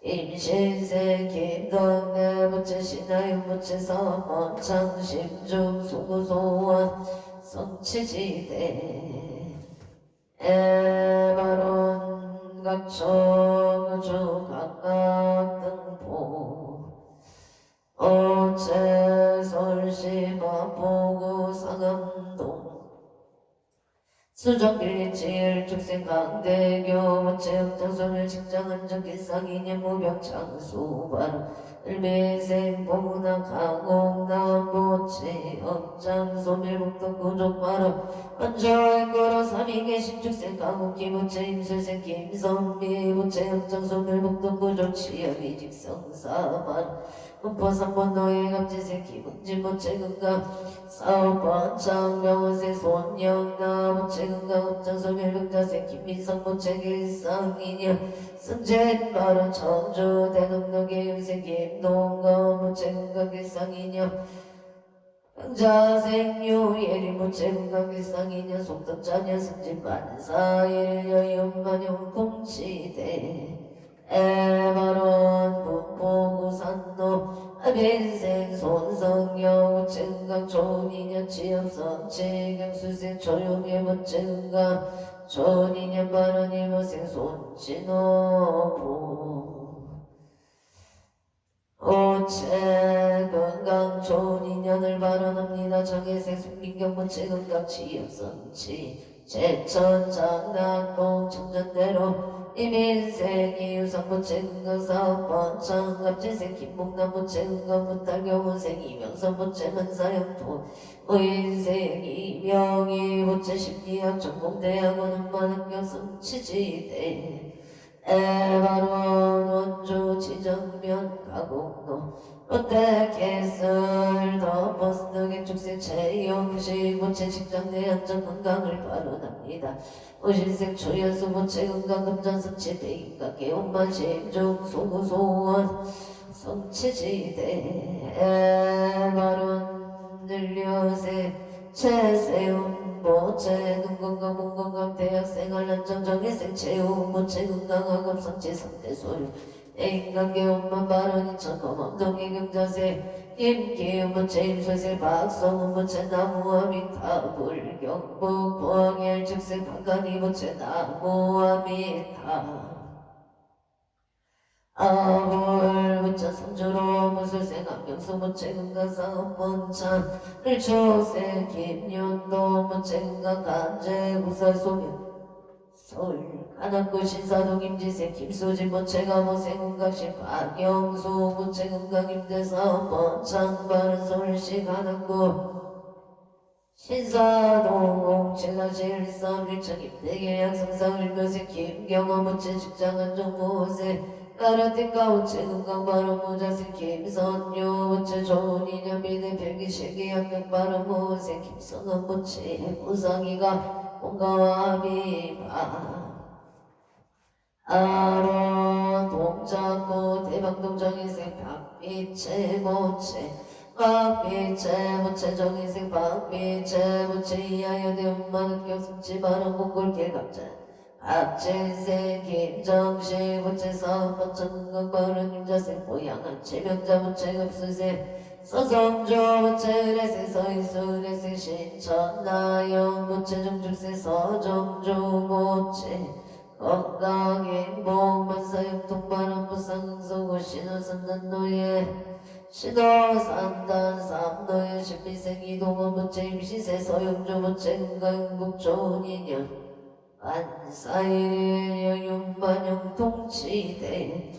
임신생 김동대 부채 신하윤 부채 서번창 심중 수구소원 성치지대 에바론 각청 우주 각각 등포 오체 설시 마포구 상암동 수정빌리지 축생 강대교 무체역장소멸 직장은정 기상이념 무병창수 을매생 보문화 강홍남보채 업장소멸북동 구족바로 원조행거로 삼위계 신축생 강옥기 무채 임술생 김선비 무채 업장소멸북동 구족 치여비 직성사바로 문포삼번 노예 갑지생 기문진 무채 건강 사업번창 명호세 손영나 무채 건강 업장소멸북자생 김민성 무채 길상이녀 승재바로 청주 대동동의 윤생 김동거 무채 건강 길상이녀 강자생유 예리 무채 건강 길상이녀 속덕자녀 승진만사 일여 연만용 동치대 에바론 분포구산노 아빈생 손성여 무채 건강 좋은이년 취업성 체경수생 조용의 무채 건강 좋은이년 바른이 무생 손치노부 오체 건강 좋은 인연을 바라옵니다. 정혜생 숙민경 무채 건강 취업성치 제천장락동 청전대로 이민생 이유상 무채 건강 사업번창 갑진생 김봉남 무채 건강 무탈경훈생 이명선 무채 만사형토 의인생 이명희 무채 심리학 전공대학원 음반학교 성치지대 에바론 원주 지정면 가곡로 롯데캐슬 더버스 등의 축생 채용식 무채 직장내 안전 건강을 바로납니다. 오신생 초연수 무채 건강 금전성치 대인가 개운만 심중 소구소원 성치지대 에바론 늘려세 채세운 행보체 건강 공건강 대학생활 안정정일생 체육 모체 건강학업 성취 상대소유 대인관계 원만 발언이 천검 엉덩이 경자세 임기음 모체 임소세 박성훈 모체 나무아미타 불경북 보항열 즉생 방간이 모체 나무아미타 아볼 부처 성주로 무술생 안경수 무체 건강상 본찬 일초생 김윤도 무체 건강 간제 구설 소명 서울 간악구 신사동 임지생 김수진 무체 가모생 건강신 박영수 무체 건강 임대사 본찬 바른 서울시 간악구 신사동 07-13 일천 임대계 양성사 을묘생 김경호 무체 직장은 정보세 까르티카 우체 건강 바로 모자세 김선유 우체 좋은 인연 미대 별기 실기 양경 바로 모세 김성은 우체 부상이가 공가와 비바 아론 동작고 대방동정인생 박빛의 모체 박빛의 모체 정인생 박빛의 모체 이하여대 엄마는 교습지 바로 몽골길 갑자 앞진생 김정식 부채사업 번천건강 바른 임자생 보양한 체명자 부채급수생 서성조 부채의뢰생 서인수의뢰생 신천나영 부채정축생 서정조 부채 건강행복 만사형통바람 부상응소고 신호선단노예 신호산단 삼노예 신비생 이동원 부채 임시세 서영조 부채 건강행복 좋은 인연 안사일 여윤반영 통치대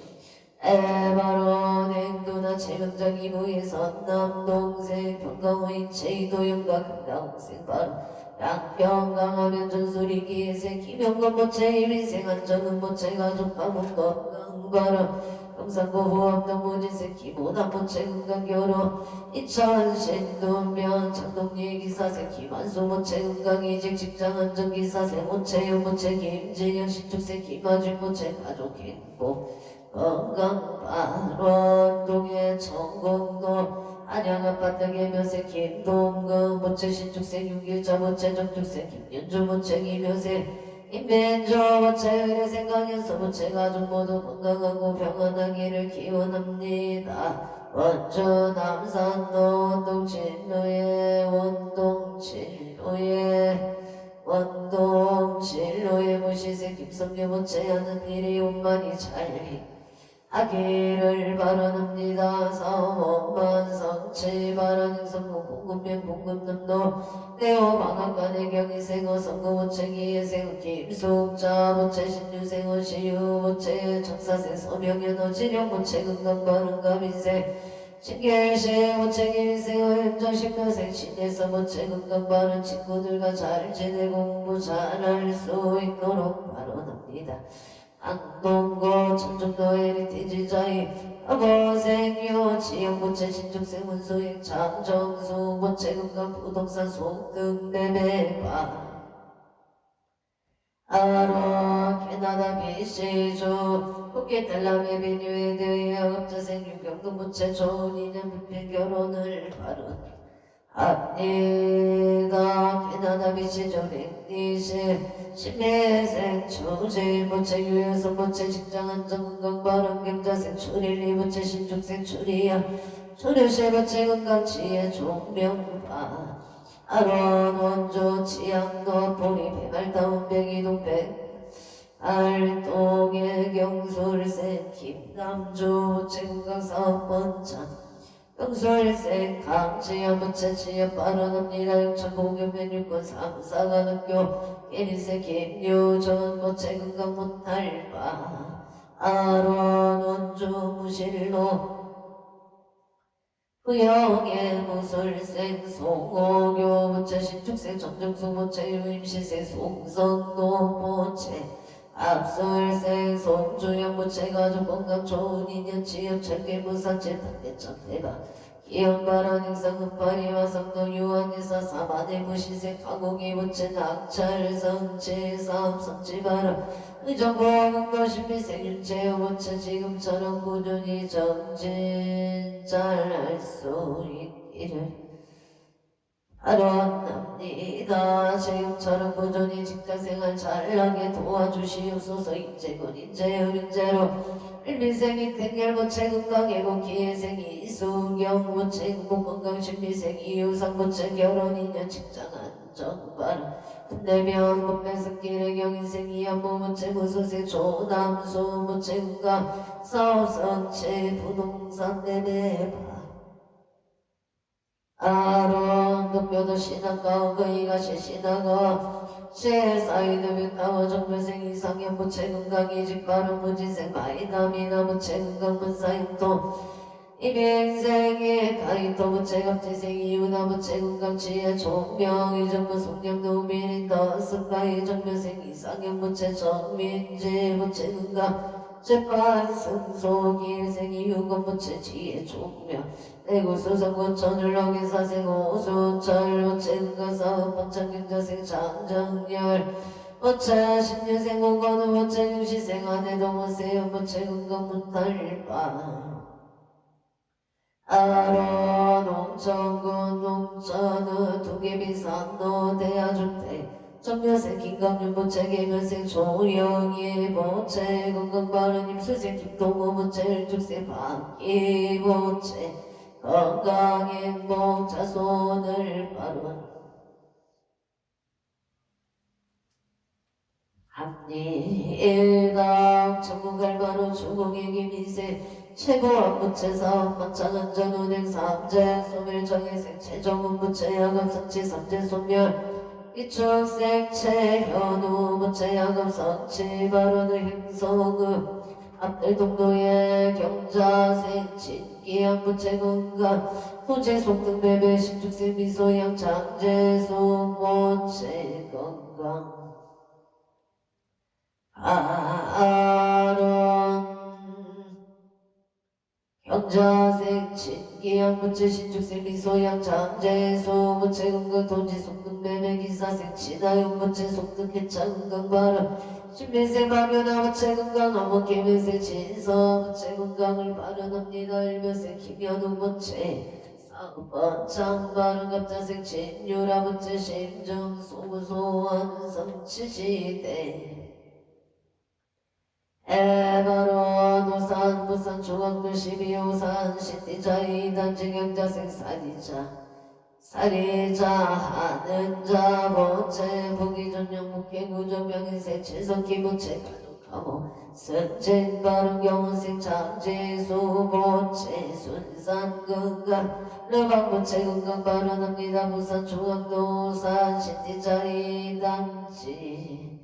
에바로 냉도나 체명장 이부에서 남동생 평강의 체이도영과 금강생 바로 양평강하면 전술이 기회생 김영건 모체 일위생 안정은 모체 가족 가문 건강 바로 경상고 호암동 모진생 기보남 모체 건강교로 인천 신도면 창동리 기사생 김한수 모체 건강이직 직장 안정기사생 모체영 모체 김진영 신축생 김하준 모체 가족 행복 건강발원 동해 청공도 안양아파트 개묘생 김동근 모체 신축생 윤길자 모체 정축생 김윤주 모체 이묘생 임벤조 모체 의뢰생 강현수 모체 가족 모두 건강하고 평안하기를 기원합니다. 원주 남산도 원동칠로에 무시생 김성규 모체 하는 일이 온만이 잘 하기를 바라옵니다. 사원만 성치 바라는 행성공 공급면 공급남도 내오 방학간의 경희생어 성금호체기예생 김숙자 모체 신유생어 시유모체 청사생 서명연어 진영모체 건강바른가민생 신결생 모체 김생어 현정신묘생 신예서 모체 건강바른 친구들과 잘 지내고 공부 잘할 수 있도록 바라옵니다. 안동고 천중도 헤리티지자이 아버생요 지역모체 신축생 문수행 장정수 모체 건강 부동산 소득 매매과 아로 캐나다 비시주 국기 텔라비 비뉴에 대해 학업자생 유경도 모체 좋은 인연 불필 결혼을 바른 합니다. 캐나다 비시주 랭디시 신매생 추질 모체 유효성 모체 직장 안정건강 바른 경자생 추릴리 모체 신축생 추리야 추류시 모체 건강 지혜 종명파 아론 원조 치양도 보리 배말다운 백이동백 알동의 경술생 김남주 모체 건강 사업번창 경술생 강지연 부채 지연 빠른합니다. 영천공연면 육군 삼사관학교 깨리생 김유전 부채 건강 못할바 아론 원주 무실로 후영의 무술생 송호교 부채 신축생 정정수 부채 임시생 송성도 부채 앞술생 송주영 부채 가족 건강 좋은 인연 지역 철길 무사체 단대점 대박 기연바람 행상 흑파리와 성도 유한이사 사만의 무시생 가공이 부채 낙찰 성치 사업 성치바람 의정고 공도 신비생 윤채여 부채 지금처럼 꾸준히 정진 잘할 수 있기를 하련납니다. 지금처럼 꾸준히 직장생활 잘나게 도와주시옵소서. 인재군 인재의 인재로 일민생이 탱결부채 건강해고 기회생이 이수경 부채 건강 신비생이 유상부채 결혼 인연 직장 안정 바로 내면 법배석길의 경인생이 안보부채 무소생 조남수 부채 건강 사업성채 부동산 내내바 아론 독교도 신학과 그이가 실신하고 제사이드뷰 타워 정교생 이상현 부채 건강이 직바른 무진생 마이나미나 부채 건강 문사인도 이민생의 가인도 부채 갑지생 이유나 부채 건강 지혜 총명 이정부 송영도 민인더 승가이 정교생 이상현 부채 정민지 부채 건강 재판 승소 기생이 유건 부채 지혜 총명 내구수성군 천율록인 사생 오순철 부채근가 사업 번창경자생 장정열 부채 신유생 공건우 부채 육시생 아내동원세연 부채 건강 문탈바 아론 농천군 농천우 두개비산노 대야주택 정묘생 김강윤 부채 개묘생 조영희 부채 건강바른 임수생 김동호 부채 일축생 박희 부채 건강행복 자손을 바른 합리일당 천국갈 바로 주공의 김인생 최고한 부채사업 만창한 전운행 삼재 소멸정의생 최정운 부채 야금성치 삼재 소멸 이축생 최현우 부채 야금성치 바로의 행성읍 앞들동도의 경자생 진기한 부채건강 후제속등배배 신축생 미소양 장제소 부채건강 아론 경자생 진기양 부채 신축생 미소양 장제소 부채건강 돈지속등배배 기사생 진하용 부채 속등해창 바람 신민생 박연아 부채 건강 어머기민생 진서 부채 건강을 바라납니다. 일면생 김현우 부채 사업번 창바른 갑자생 진유라 부채 심정 소구소한 성치시대 에바로 노산 부산 중앙도 12호산 시티자이 단지경자생 살이자 하는 자 부채 부기전용 목회구정명인생 칠성기 부채 가족하고 승진 바른 경운생 장제수 부채 순산건강 르방 부채 건강 발언합니다. 부산 중앙도산 시티자이 단지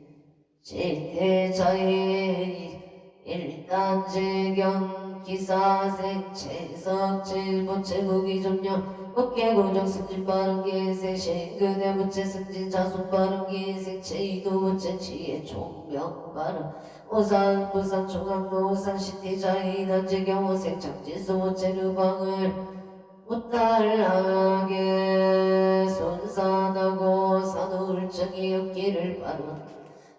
시티자이 일단지경 기사생 채석질 부채 부기전용 어깨고정 승진 빠른 기생 신근의 부채 승진 자손 빠른 기생 체이도 부채 지혜 총명 빠른 오산 부산 중앙도 오산 시티자이 단지경 호생 장지수 부채 르방을 무탈하게 손산하고 산울증이 없기를 바른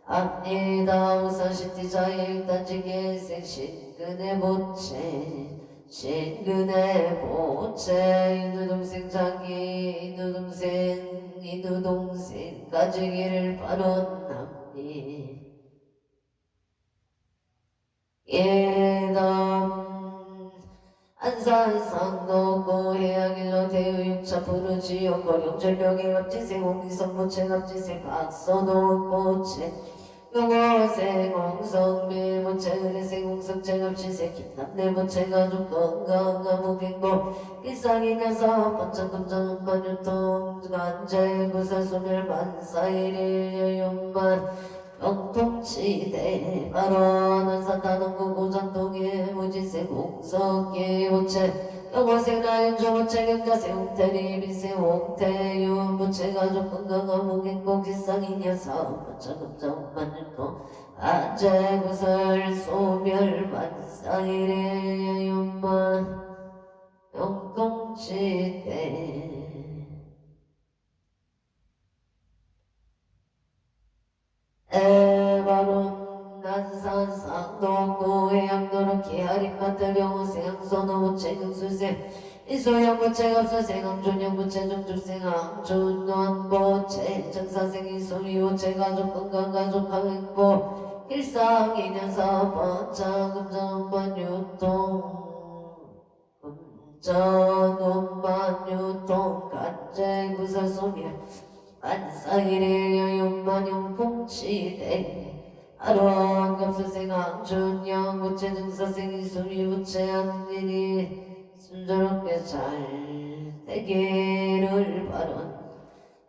합니다. 오산 시티자이 일단지경 신근의 부채 신근의 보채 인우동생 자기 인우동생 가지기를 바란납니 예담 안산상도고 해양일로 대유육차 부르지요 거룡절벽에 갑지생 홍기성 보채 갑지생 박서도 보채 용어생 홍성밀 부채 의뢰생 홍성채 갑시생 김남내 부채 가족 건강한 무행복 일상이냐 사업 번창금전 운반유통 간제 구설소멸 만사일일 여윤만 영통치대 발언 안산다동구 고전동의 무지생 홍성기 부채 영어생 라인조 부채 경자생 홍태리 비생 홍태윤 부채 가족 건강한 무행복 일상이냐 사업 번창금전 운반유통 간제 구설 소멸 만사일일 여윤만 영통치대 에바론 난산 상도구 해양도로 기하림마트 병원 세양선호 부채 부채 경수생 이소영 부채 갑수생 항준영 부채 정축생 항준원 부채 정사생 이소미 부채 가족 건강 가족 행복 일상 인연사 번창 금전운반 유통 금전운반 유통 간제 구설소멸 안사일일 여윤만용풍치대 아론 갑수생 항준영 부채 정사생 이소미 부채 한일이 순조롭게 잘 되기를 바란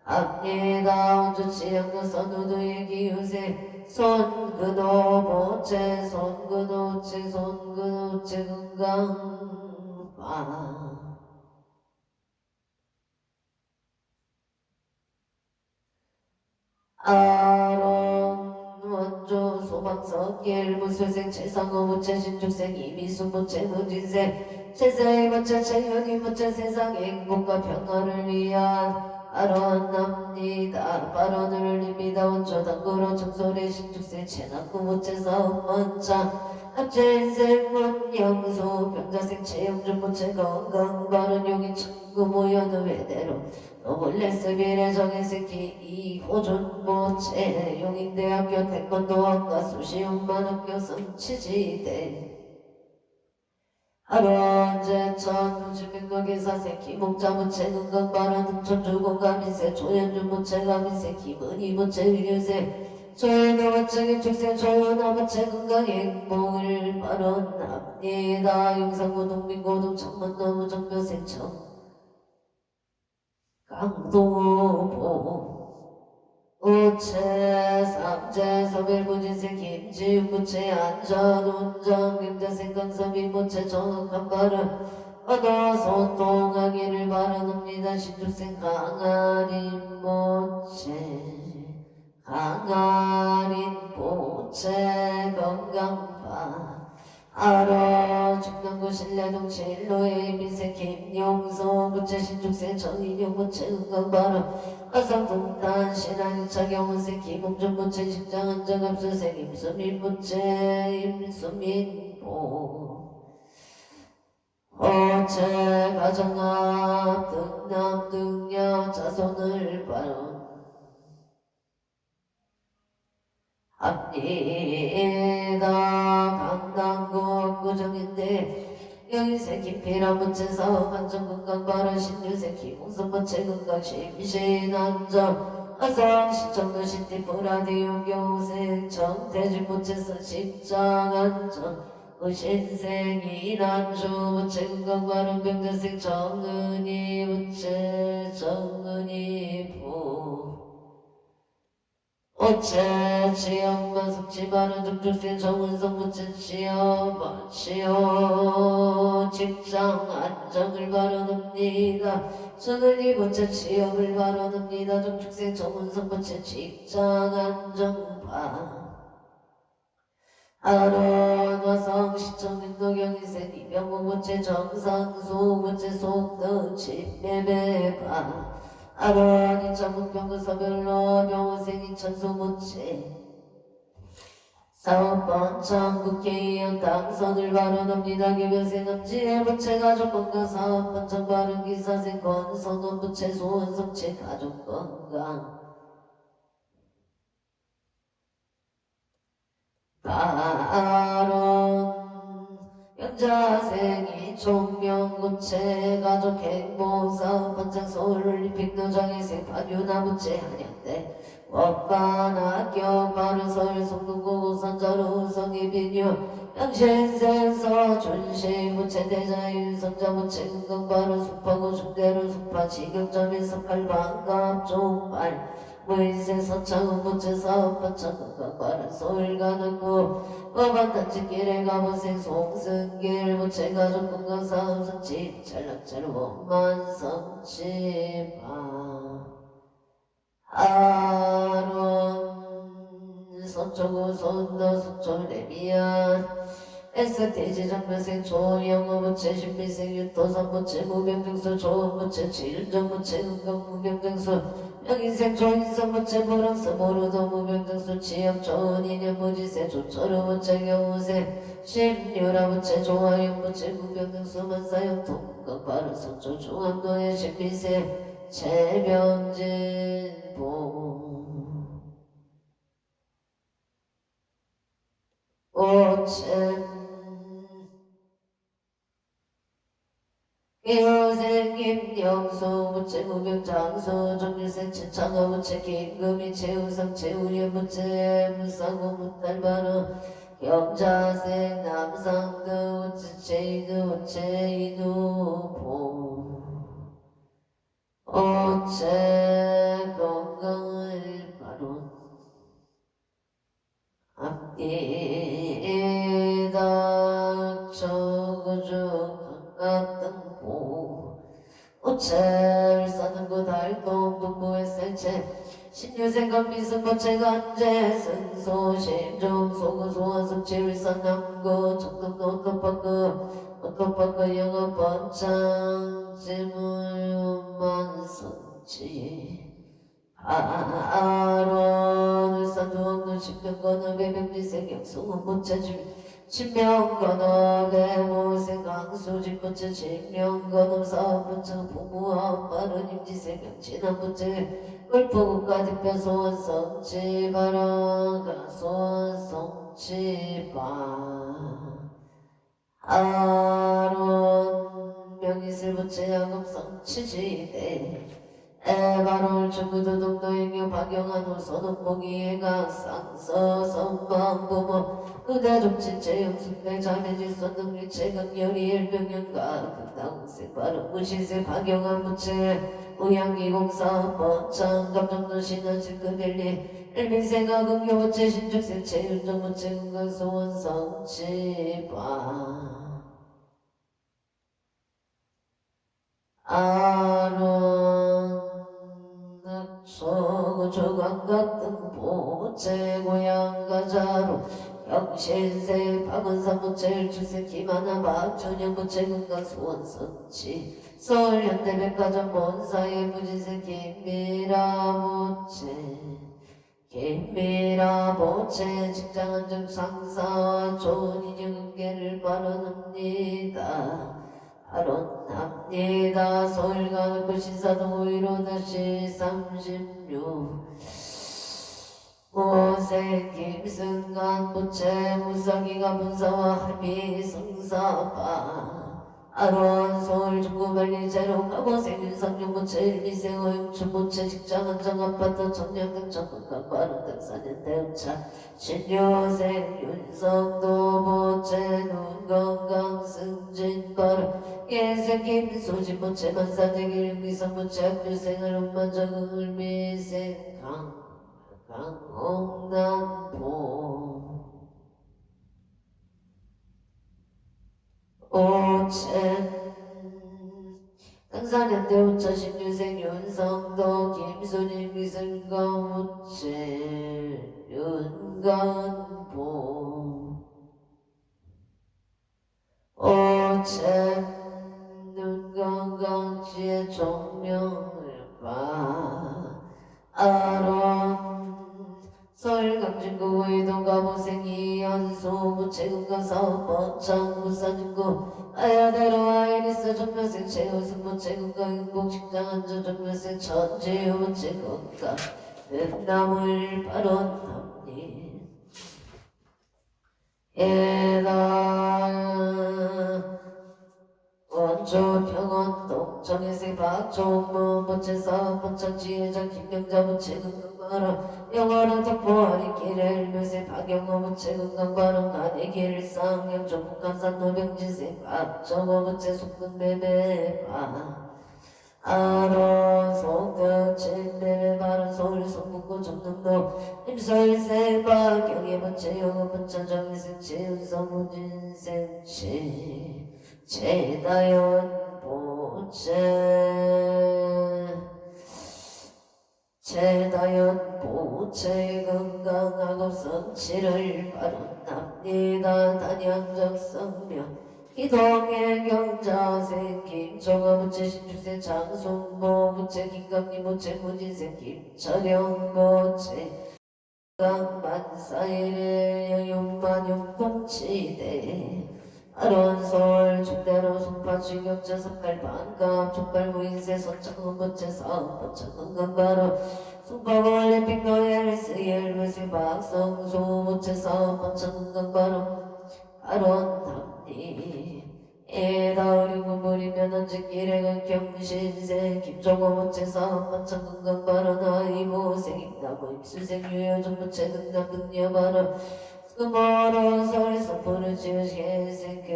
합니다. 온주치 양도 선우도의 기우세 손근호 보채 손근호채 손근호채 건강파 아론 원조 소방석길 무술생 최상호 부채 신축생 이미수 부채 무진생 최세의 부채 최현이 부채 세상의 행복과 평화를 위한 발언합니다. 발언을 올립니다. 원조 당구로 청소래 신축생 최낙구 부채 사업원장 합체인생 문영수 병자생 최영준 부채 건강 발언 용인 청구 모여는 외대로 노블레스 비례 정혜새끼 이호준 부채 용인대학교 태권도학과 수시운반학교 성취지대 하루언제천 무지민거기사세 기목자 부채 건강발언 등천주공가민세 조현준 부채 가민세 김은희 부채 유세 조현우 부채 기축세 조현아 부채 건강행복을 발언합니다. 용산구 동민고등 청문노무 정묘생청 강도보 우체 삼재 서빌부진세 김지윤 부채 안전운전 경제생 강서민 부채 정확한 발언 언어 소통하기를 바라옵니다. 신축생 강아린 부채 강아린 부채 건강파 아로 중랑구 신뢰동 진로의 민세 김용소 부채 신축생 정인용 부채 건강발언 아성동탄 신안 차경원세 김홍준 부채 식장안정합수생 임수민 부채 임수민보 부채 가정합 등남 등녀 자손을 발언 합니다. 강남구 구정인데 영인세 김필아 부채 사업 안전건강 발언 신유세 김홍선 부채 건강 심신안전 아성 시청도 시티프 라디오 교생 정태진 부채서 식장안전 의신생 이난주 부채 건강 발언 병자생 정은희 부채 정은희 부 부채 취업과 숙지바른 중축생 정은성 부채 취업 직장 안정을 바라옵니다. 정은희 부채 취업을 바라옵니다. 중축생 정은성 부채 직장 안정파 아론 화성 시청 인도경인생 이병호 부채 정상수 부채 속도 집매매파 아론 인천국병구 서별로 병원생 인천수 부채 사업번 전국회의원 당선을 발언합니다. 개별생 남지의 부채 가족건강 사업번 전발언 기사생 권선원 부채 소원성채 가족건강 발언 영자생이 총명부채 가족행복사업 번창 서울올림픽 노장회생 반유나 부채 한양대 원반학교 바른 서울 송동고 우선자로 우성이 비뉴 양신생서 준시 부채 대자윤 성자 부채 금강 바른 숙파구 중대로 숙파 지경점인 석할 반갑 종발 무인생 서창은 부채 사업 번창 금강 바른 서울 가는구 어반단지길에 가보생 송승길 부채 가족 건강 사업 성취 찰락찰 원만 성취파 아론 서초구 손도 서초 레미안 STG 정면생 조영호 부채 신비생 유토선 부채 무병정수 조은 부채 질정 부채 건강 무병정수 명인생 조인성 무체 불황서 모르도 무병정수 취업 좋은 인연 무지세 조처로 무체 경우세 심유라 무체 조화영 무체 무병정수 만사형 동강 바른 선조 중암도의 신비세 재병진보 오천 기호생김 영수 무체 무병장수 정일생 친창어 무체 김금이 최우성 최우연 무체 무상고 무탈바로 경자생 남상도 무체 체이도 체이도 어째 건강을 바로 앞뒤다 적어줘 각각등보 어체를 싸는 것 달동 동부의 생체 신유생각 미승거체 간제 승소 심정 소구소원 성체를 싼남고 적동도 어떡바그 영업 번창 지물만 성치 아론 울산두억도 신명건어 배병지생경 수은 못체줄 신명건어 배모생강수 진부채 신명건어 사업부처 부부와 빠른 임지생경 진한부채 꿀포국까지 뼈소원 성치바라 가소원 성치바 아론 명의슬부채 야금성 치지대 에바롤 중구도동도행교 박영한 호소동보기의 각상서 선방부모 의대종친체 영숙대 자매질선 능리체 강렬이 일병연가 극당생 바른 무신세 박영한 부채 우양기공사 번창 감정도 신한실급일리 일민생아 긍교부채 신축생체 윤정부채 금강소원성치바 아론 조감각등보 제고양가자로 영신세 박은사무체 일출세 기만한 박준영무체 금강소원성치 서울현대백화점 본사의 무진세 김미라모체 직장안정 상사와 좋은 인연관계를 발언합니다. 발언합니다. 서울가는 신사동 515-36 모세 김승관 부채 무사기가 문사와 할미 성사바 아론 서울 중구관리 재롱가 고생 윤상용 부채 일미생 어용춘 부채 직장안정 아파트 청량등 전문가 빠른 등산연 대우차 신효생 윤성도 부채 눈건강 승진 빠른 예생 김소진 부채 만사대길 윤기성 부채 학교생활 엄마 적응을 미생 강홍남보 오천 당사년대 우천 신유생 윤성도 김순일 미승거 우체 윤건보 오천 눈건강지의 종명을 봐 아론 서울강진구 의동가보생이 연수무체금강사업 번창 부산중구 아야대로 아이리스 정면생 최우승무체금강 행복식장안전 정면생 천지우무체금강 은남을 발언합니 예나 원조평원 동정의생 박종무 번체사업 번창 지회장 김명자 무체금강바로 영원한 덕보아리 길을 묘세 박영호 무체금강바로 나의 길상 영조국간산 노병지세 박정호 무체 속근매매바 아론 속덕 진매매 바른 서울 성북구 정릉도 임설생 박영희 무체 영업 번창 정의생 최은성 무진생 제다연 보체 건강하고 성취를 바란답니다. 단양적 성명 기동의 경자생 김정아 부채 신주생 장순보 부채 김강림 부채 무진생 김철영 부채 강만사일 여윤만용동치대 아론솔 중대로 송파주격자 석갈반갑 족발무인세 선착은 부채 사업부채 건강바로 송파원래 빙노엘스 열무세 박성수 부채 사업부채 건강바로 아론담니 에다우리고 부리면 언제기래가 경신생 김종호 부채사 반창 건강바라나 이모생 임나무 입수생 유여정 부채 능남 능여바라 스그머러 설성 부르지어 개생 그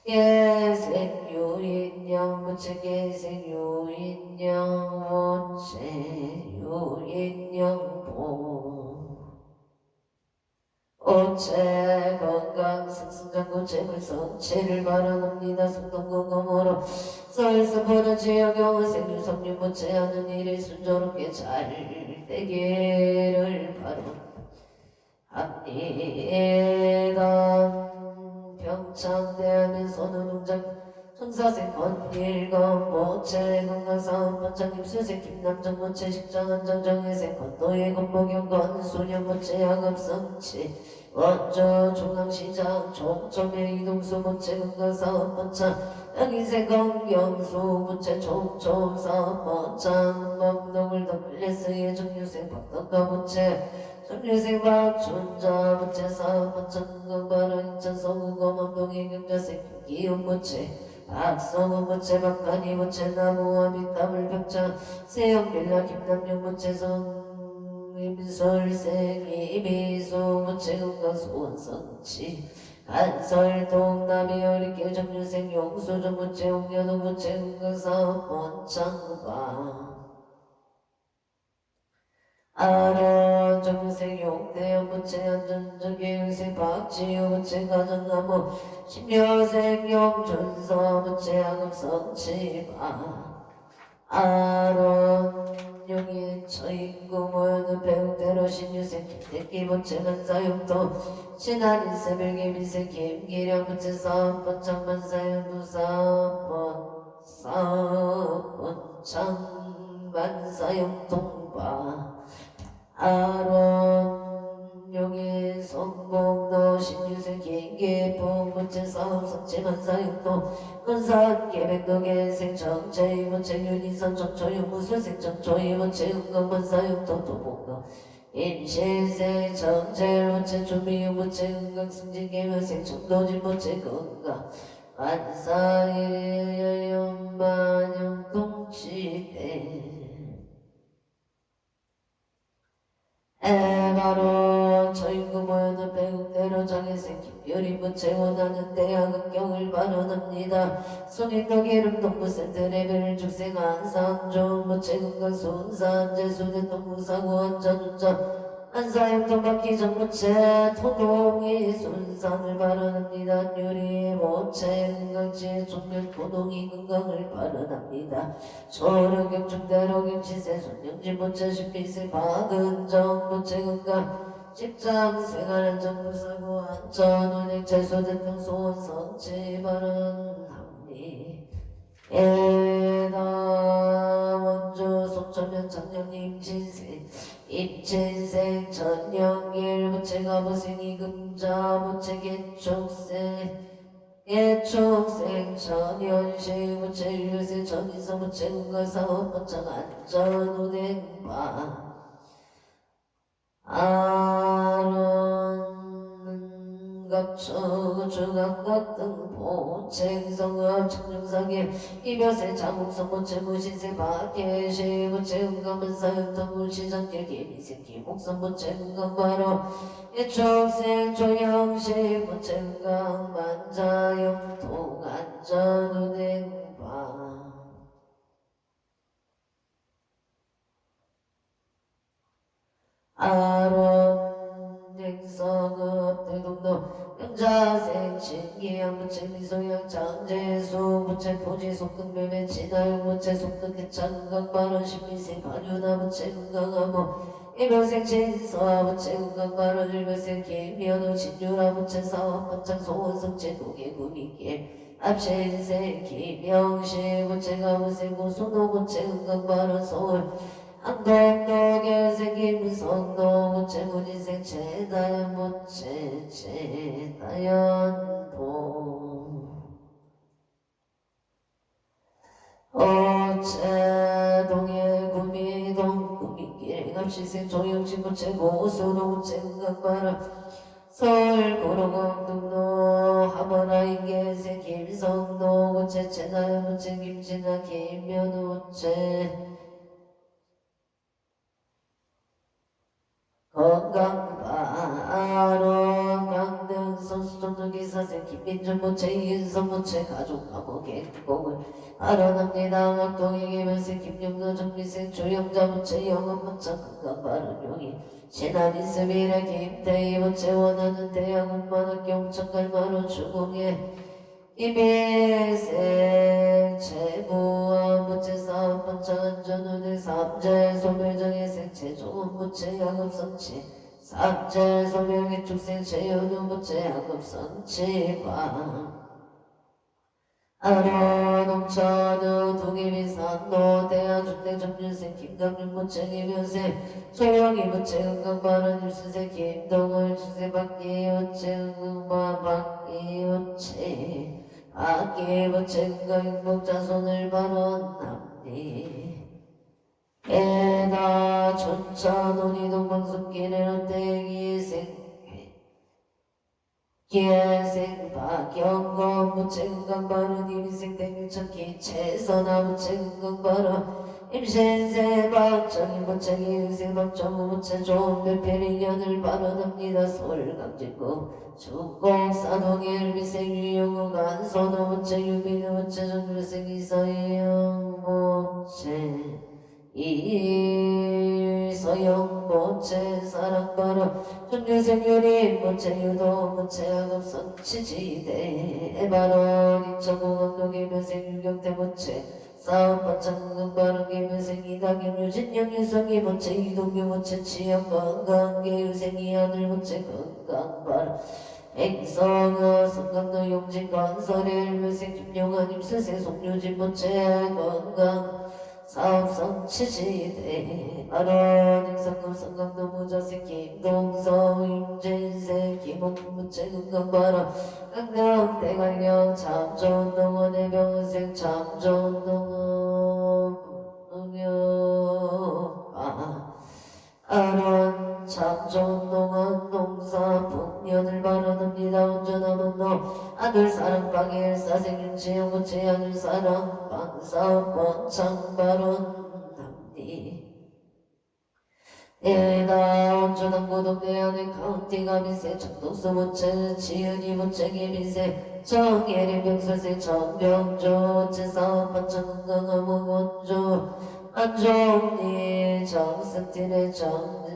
개생 유인영 부채 개생 유인영 부채 유인영 오체 건강 승승장구 재물성체를 바라옵니다. 승동공검으로 설사보는 지역경은 생유성류 부채하는 일이 순조롭게 잘 되기를 바라옵니다. 평창대하면서는 농장 천사생 건일건 모체 건강사업 번창 입수생 김남정 모체 식장 안정정회생 건도의 건보경건 수년 모체 양업성치 원조 중앙시장 총점의 이동수 모체 건강사업 번창 양인생 건경수 모체 총점사업 번창 먹동을 덕플레스의 정유생 박덕가 모체 정유생 박춘자 모체 사업 번창 건강바로 인천 서구검 원동의 경자생 기운 모체 박성우 부채 박간이 부채 나무와 밑담을 벽자 세영빌라 김남용 부채성 임설생 이비수 부채 건강수 원성치 한설동 나비 어리길 정유생 용수정 부채 옥여동 부채 건강사업 원창바 아론 정생 용대현 부채 안전적의 박지우 부채 가정나무 신여생 영준서 부채 악업성치바 아론 용인 처인구 모여는 배우대로 신유생 김대기 부채 만사용도 신한인세 별개민생 김기령 부채 사업 번창 만사용도 사업 번창 만사용동바 아론 용인 성공도 신유생 개인계봉 부채 사업 성체만사용도 건산 계백도 개생 정체이 부채 윤인선 정초용 무술생 정초이 부채 은강만사용도 도봉도 임신생 정체 부채 준비용 부채 은강 승진 계명생 정도진 부채 건강 만사일 여연만용동시대 바로 저인구 모여는 배국대로 장애생 김별이 부채 원하는 대학은경을 발언합니다. 송인도 기름 동부센터 레벨 죽생 안상종 부채 건강 순산 제수대 동부사고 안전운전 안사형통 바퀴 정부채 토동이 순산을 발언합니다. 유리 모채 건강지혜 종면 토동이 건강을 발언합니다. 초력경중대로 경치세 손영진 부채 신비세 박은정 부채 건강 직장생활 안전부사고 안전운행 재소대통 소원성치 발언합니다. 에다 원조 속천면 장년님 진생 입진생 전영일 부채가 부생이 금자 부채 개축생 전현식 부채 일류생 전인성 부채 군가사업 번창 안전운행바 아론 중앙각 등보 책성업 청정사계 이별세 장국성 부채 무신세 박계시 부채 은강문사윤통 물시장길 개미생 기목성 부채 은강바로 예축생 조영식 부채 은강만자영통 안전운행바 아론 행성업 대동도 영자생 신기양 부채 미소양 장재수 부채 포지 속근매매 진화용 부채 속근 개창 건강바로 신미생 반유나 부채 건강하모 이별생 진서와 부채 건강바로 일별생 김연우 진주라 부채 사와 번창 소원성체 동해 구미길 앞신생 김영시 부채가 부세고 소도 부채 건강바로 서울 한동독의 생김 성도 부채 문인생 최다연 부채 최다연도 어채동의 구미동 구미길 갑시생 조영진 부채 고수도 부채 건강바로 서울 구로공동로 하모라 인계생 김성도 부채 최다연 부채 김진아 김면우 부채 건강바로 강등 선수촌도 기사생 김민준 부채 이은성 부채 가족 감옥 행복을 알아납니다. 막동이 개별생 김용도 정미생 조영자 부채 영업 번창 건강바로 용이 신한이 스미래 김태희 부채 원하는 대학원만학교 엄청갈마로 주공에 이비생 최부와 부채 사업 번창 안전운행 삼재 소멸정의 생체 좋은 부채 야급성치 삼재 소멸의 축생 최연우 부채 야급성치방 아로농천우 동해민산로 대한주택정률생 김강윤 부채 김현생 소영이 부채 건강바른 입수생 김동을 주생 박기우채 건강바 박기우채 박기부채 건강행복자손을 발언합니 에다 춘천운이 동방숲길에 롯데기생 기생 박경건 부채 건강바로 임생 대밀천기 최선아 부채 건강바로 임신세 박정희 부채 기생 박정우 부채 좋은 별필인연을 발언합니다. 서울 강진구 중곡 사동일 미생 유영우 간선호 부채 유빈우 부채 전주생 이서영 부채 이서영 부채 사랑바로 전주생유리 부채 유도 부채 학업선 치지대 바로 인천고 감독의 면생 유경태 부채 싸움 번창 건강바로 개면생 이다경 유진영 유성이 부채 이동규 부채 치영 건강계 유생이 아들 부채 건강바로 행성어 성강도 용진 건설의 일면생 김용환 임수생 송유진 부채 건강 사업성 치지대 바로 능성금 성강도 무자생 김동서 임진생 김옥훈 부채 건강바로 강릉 대관령 참 좋은 동원의 병생 참 좋은 동원 농협 아론 참 좋은 동안 농사 풍년을 발언합니다. 온전함은 너 아들 사랑 방일 사생윤 지영 부채 아들 사랑 방사업 번창 발언합니 에다 온전한 고동대 안에 카운티가 민세 청동수 부채 지은이 부채 기민세 정예리 병설세 정병조 부채 사업 번창 건강한 무건조 안종리 정스틸의 정스틸의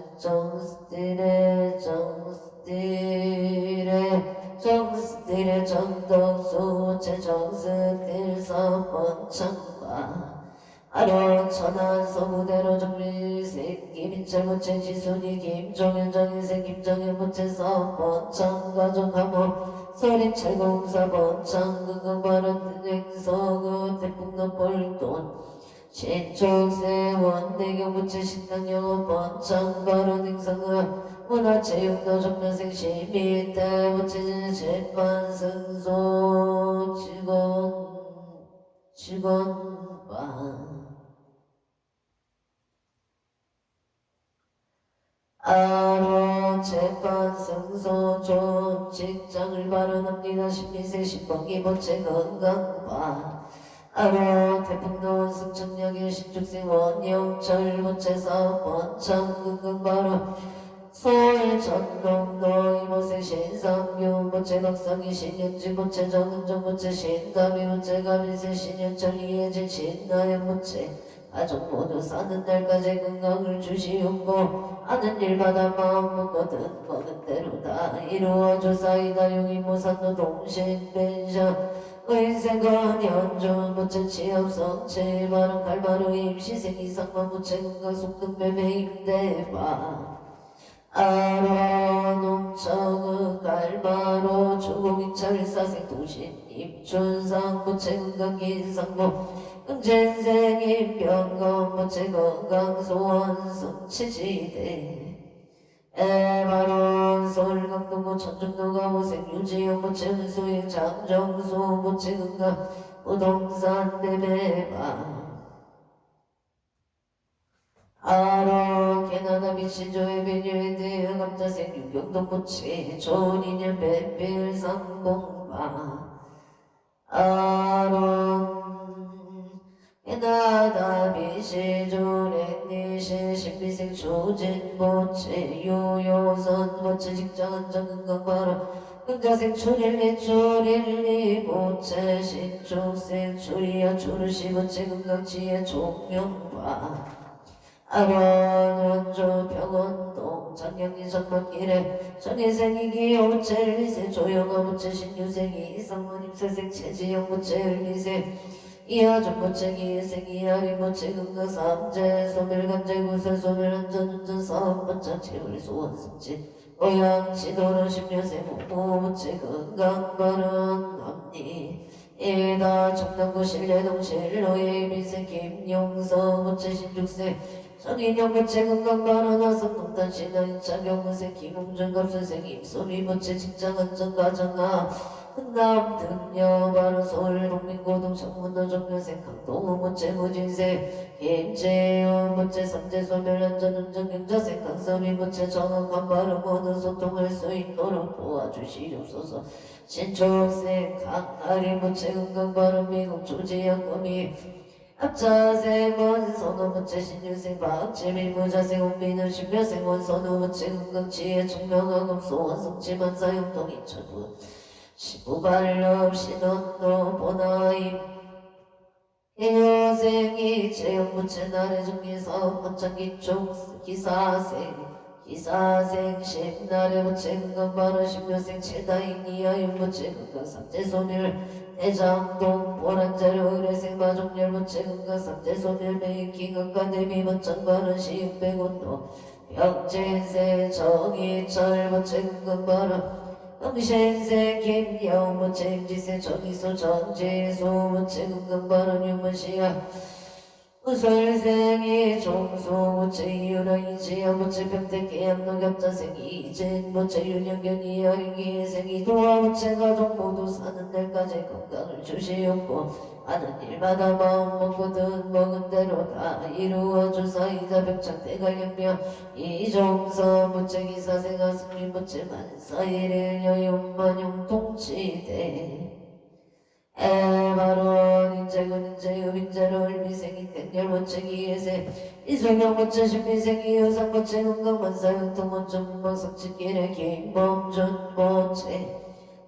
정덕수 부채 정스틸 사업 번창과 아론 천안 서무대로 정리생 김인철 부채 지순이 김종현 정인생 김정현 부채 사업 번창 가족하모 서린철 공사 번창 건강바른 행성은 태풍너 벌돈 신축세 원대경 부채 식당 영업 번창 바른 행성은 문화체육도 정면생 시민대 부채 재판 승소 직원반 아론 재판 승소 좋은 직장을 발언합니다. 신민세 신봉기 부채 건강반 아론 태풍노원 승천역일 신축생 원영철 부채 사업 번창 건강바로 서울 전동도 이모세 신상규 부채 박상희 신현지 부채 정은정 부채 신가미 부채 가민세 신현철 이혜진 신나연 부채 가족 모두 사는 날까지 건강을 주시옵고 하는 일마다 마음 먹고 듣는 대로 다 이루어주사이다. 용인모산도 동신 펜션 인생은 연주 무채 취업성 제바람 갈바로 임시생 이상만 무채 건강 속등 매매 임대바 아로 농청은 갈바로 주공이찰 사생 도신 입춘상 무채 건강 인상모 은전생 임병건 무채 건강 소원 성취지대 에바론 서울강동구 천중도가 모생 유지영 무채은수인 장정수 무채근가 부동산 매매바 아로 개나다 미신조의 배녀에 대해 감자생 유경동 무채 좋은 인연 뱀빌 상공바 아론 에나다 비시조랭 니시 신비생 조진 모체 요요선 모체 직장은 정근강바로 긍자생 초릴리 초릴리 모체 신축생 초리야 초르시 모체 건강지혜 종명과 아련원조 병원동 장경리 전망길에 정혜생이기 오체일리세 조영아 모체 신유생이 이상문 입세생 체지영 모체 일리세 이하전 모체기 생이 아리 모체 금강 삼재 소멸간재 구설 소멸안전 운전 사업 번짝 채울 소원 승진 고향 지도로 십류세 목모 모체 건강 바른 남니 일다 청남구 신례동 실로의 민생 김용서 모체 신죽세 성인영 모체 건강 바른 화성 동탄 신한 차경무세 김홍준 갑선생 임소미 모체 직장 안전 가정아 흥남 등녀 바로 서울 동민고등 청문도 정교생 강동우 모체 무진세 김재현 모체 삼재 소멸안전 운전 경자생 강섭이 모체 정확한 바로 모든 소통할 수 있도록 도와주시옵소서. 신초생 강아리 모체 건강 바로 미국 조지영 거미 합자생 원선우 모체 신유생 박재민 무자생 온비는 신묘생 원선우 모체 건강 지혜 총명하금 소원 성취만 사용동 이천부 시부발럽 신원도 보나임 해녀생이 재영부채 나래 중기사업 번창기총 기사생 십나래 부채 건강바로 신묘생 최다인 이하윤 부채 건강 삼재소멸 대장동 보란자료 의뢰생 마종열 부채 건강 삼재소멸 메이킹 아카데미 번창바로 시육백원도 병진생 정희철 부채 건강바로 음신세 김영 모체 임지세 정희소 정지소 모체 건강바른 유문시야 우설생이 종소 모체 이유랑 이지야 모체 평택 계양노 겹자생 이진 모체 윤영견이 어린기생이 도와 모체 가족 모두 사는 날까지 건강을 주시옵고 하는 일마다 마음 먹고든 먹은 대로 다 이루어주사이다 백창 대관령명 이종서 무채기사생아 승리 무채 만사일일 여윤만용 통치대 에바론 인재군 인재유 인재로 일미생이 백렬 무채기 예세 이소경 무채 신미생이 유상 무채 건강 만사용통 원전 문방석지길에 김범준 무채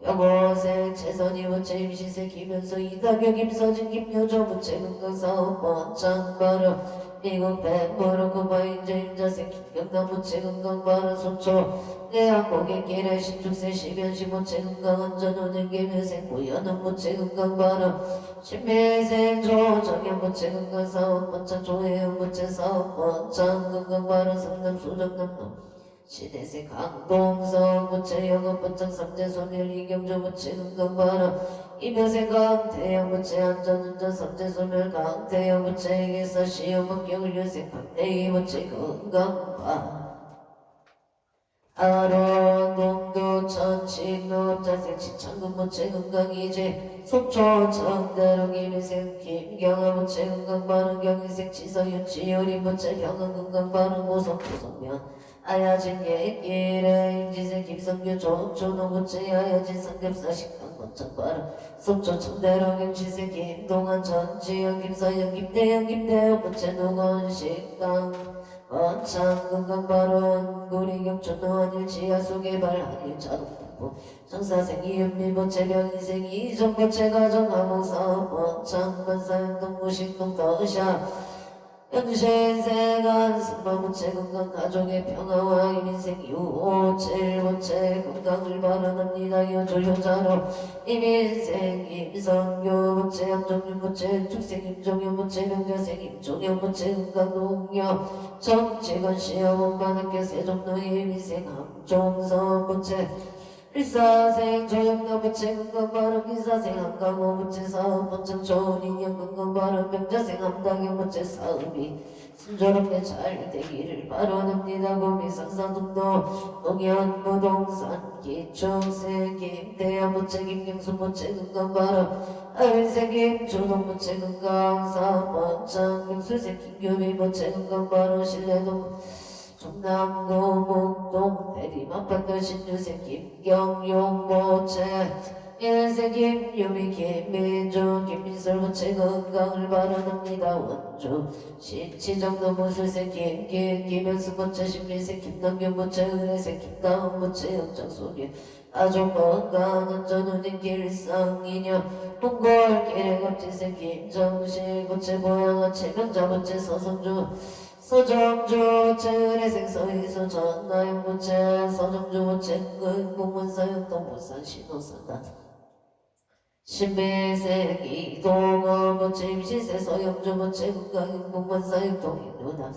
여고생 최선희 부채 임시세 김현수 이다경 김서진 김효조 부채 건강사업 번창바르 미국 벤보르 구바인제 임자생 김경남 부채 건강바르 소초 내학 고객길에 신축세 십연시 부채 건강안전 운행 개묘생 고연은 부채 건강바르 신미생 조정현 부채 건강사업 번창 조혜은 부채 사업 번창 건강바르 성남 수정남로 시대세 강동성 부채 영업 번창 삼재 소멸 이경조 부채 건강바람 이명생 강태영 부채 안전운전 삼재 소멸 강태영 부채 기사 시험 합격을 유생 강태희 부채 건강바 아론 동도 천칭업 자생 지창금 부채 건강이제 속초 정대로 김인생 김경아 부채 건강바람 경인생 지서윤 지효린 부채 병원 건강바람 고성 구성면 아야진 예길에 임지생 김성규 조초노 부채 아야진 삼겹살 식당 번창바람 속초 청대로 김지생 김동환 전지영 김서영 김대영 김대영 부채 노건 식당 번창 건강바람 구리경 초노한일 지하수 개발 한일 자동등부 정사생 이은미 부채 병인생 이정 부채 가정 항공사업 번창 건사용동 무식동 더샤 영신생한 승마무체 건강 가족의 평화와 인생 유호 제일번째 건강을 바라납니다. 요조효자로 임인생 임성교무체 암정윤무체 축생 임종윤무체 명자생 임종윤무체 건강농협 정치건 시험 원만학교 세종노예 임인생 함종선무체 일사생 조영나무체 건강바른 기사생 한강호무체 사업번창 좋은인연 건강바른 명자생 함당영무체 사업이 순조롭게 잘 되기를 바라옵니다. 고미상사동도 농현부동산 기초생 김대야무체 김경수무체 건강바른 아윈생 김주동무체 건강사번창 명수생 김규미무체 건강바른 신뢰동 충남고 목동 대리만판도 신주생 김경용 모체 인생 김유미 김민주 김민설 모체 건강을 바라납니다. 원주 신치정도 무술생 김현수 모체 신민생 김남경 모체 은혜생 김다은 모체 역장소개 아주 건강한 전우님 길상인연 몽골 기래갑지생 김정식 모체 모양한 체명자 모체 서성주 서정주 체의생 서희수 전나영 부채 서정주 부채 공문사역 동부산 신호선다 신매생 이동원 부채 임시세 서영주 부채 공문사역 동인누다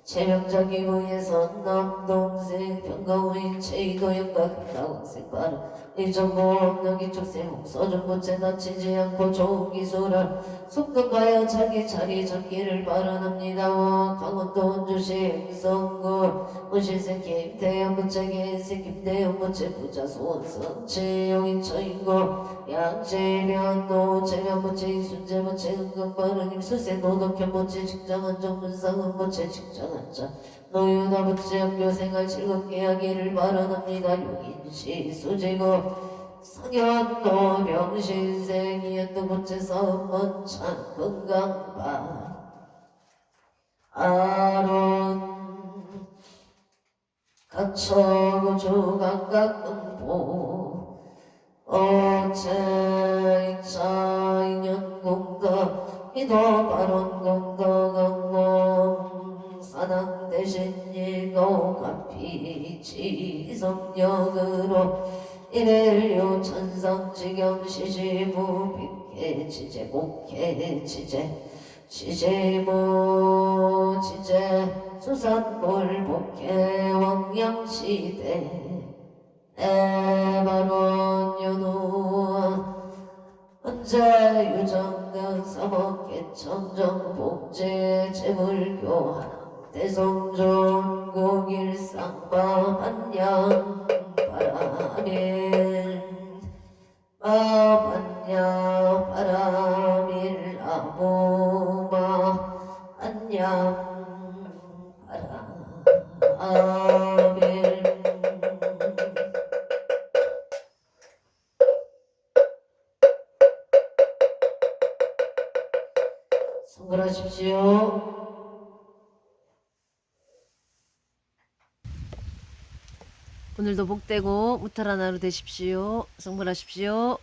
체명자 기부에서 남동생 병가우인 체이도영과 금다원생 빠른 이정보없는 기축생 홍서준 부채 다치지 않고 좋은 기술을 속도가여 자기 자리 잡기를 바라납니다. 강원도 원주시 성구 문신생 김태영 부채 개인생 김대영 부채 부자 소원성 채용인 처인고 양재면도 재면 부채 이순재 부채 은근바른 임수생 노덕현 부채 직장한 정문상은 부채 직장한 자 노유나 부채 학교생활 즐겁게 하기를 바라납니다. 용인시 수지고 상현도 명신생 이현도 부채 사업번창 건강바 아론 각처구 주각각금보 어체익차 인연공덕 희도발언공덕 강몽 사당 대신 일거가피 지성력으로 이래요 천상지경 시시무 빅해지제 목해지제 시시무 지제 수산골 복해 왕양시대 에바론 연우 언제 유정등 사먹개 청정 복제 재물교환 대성존 고길상바 한양 바라밀 마반야 바라밀 아무마 안양 바라밀 성불하십시오. 오늘도 복되고 무탈한 하루 되십시오. 성불하십시오.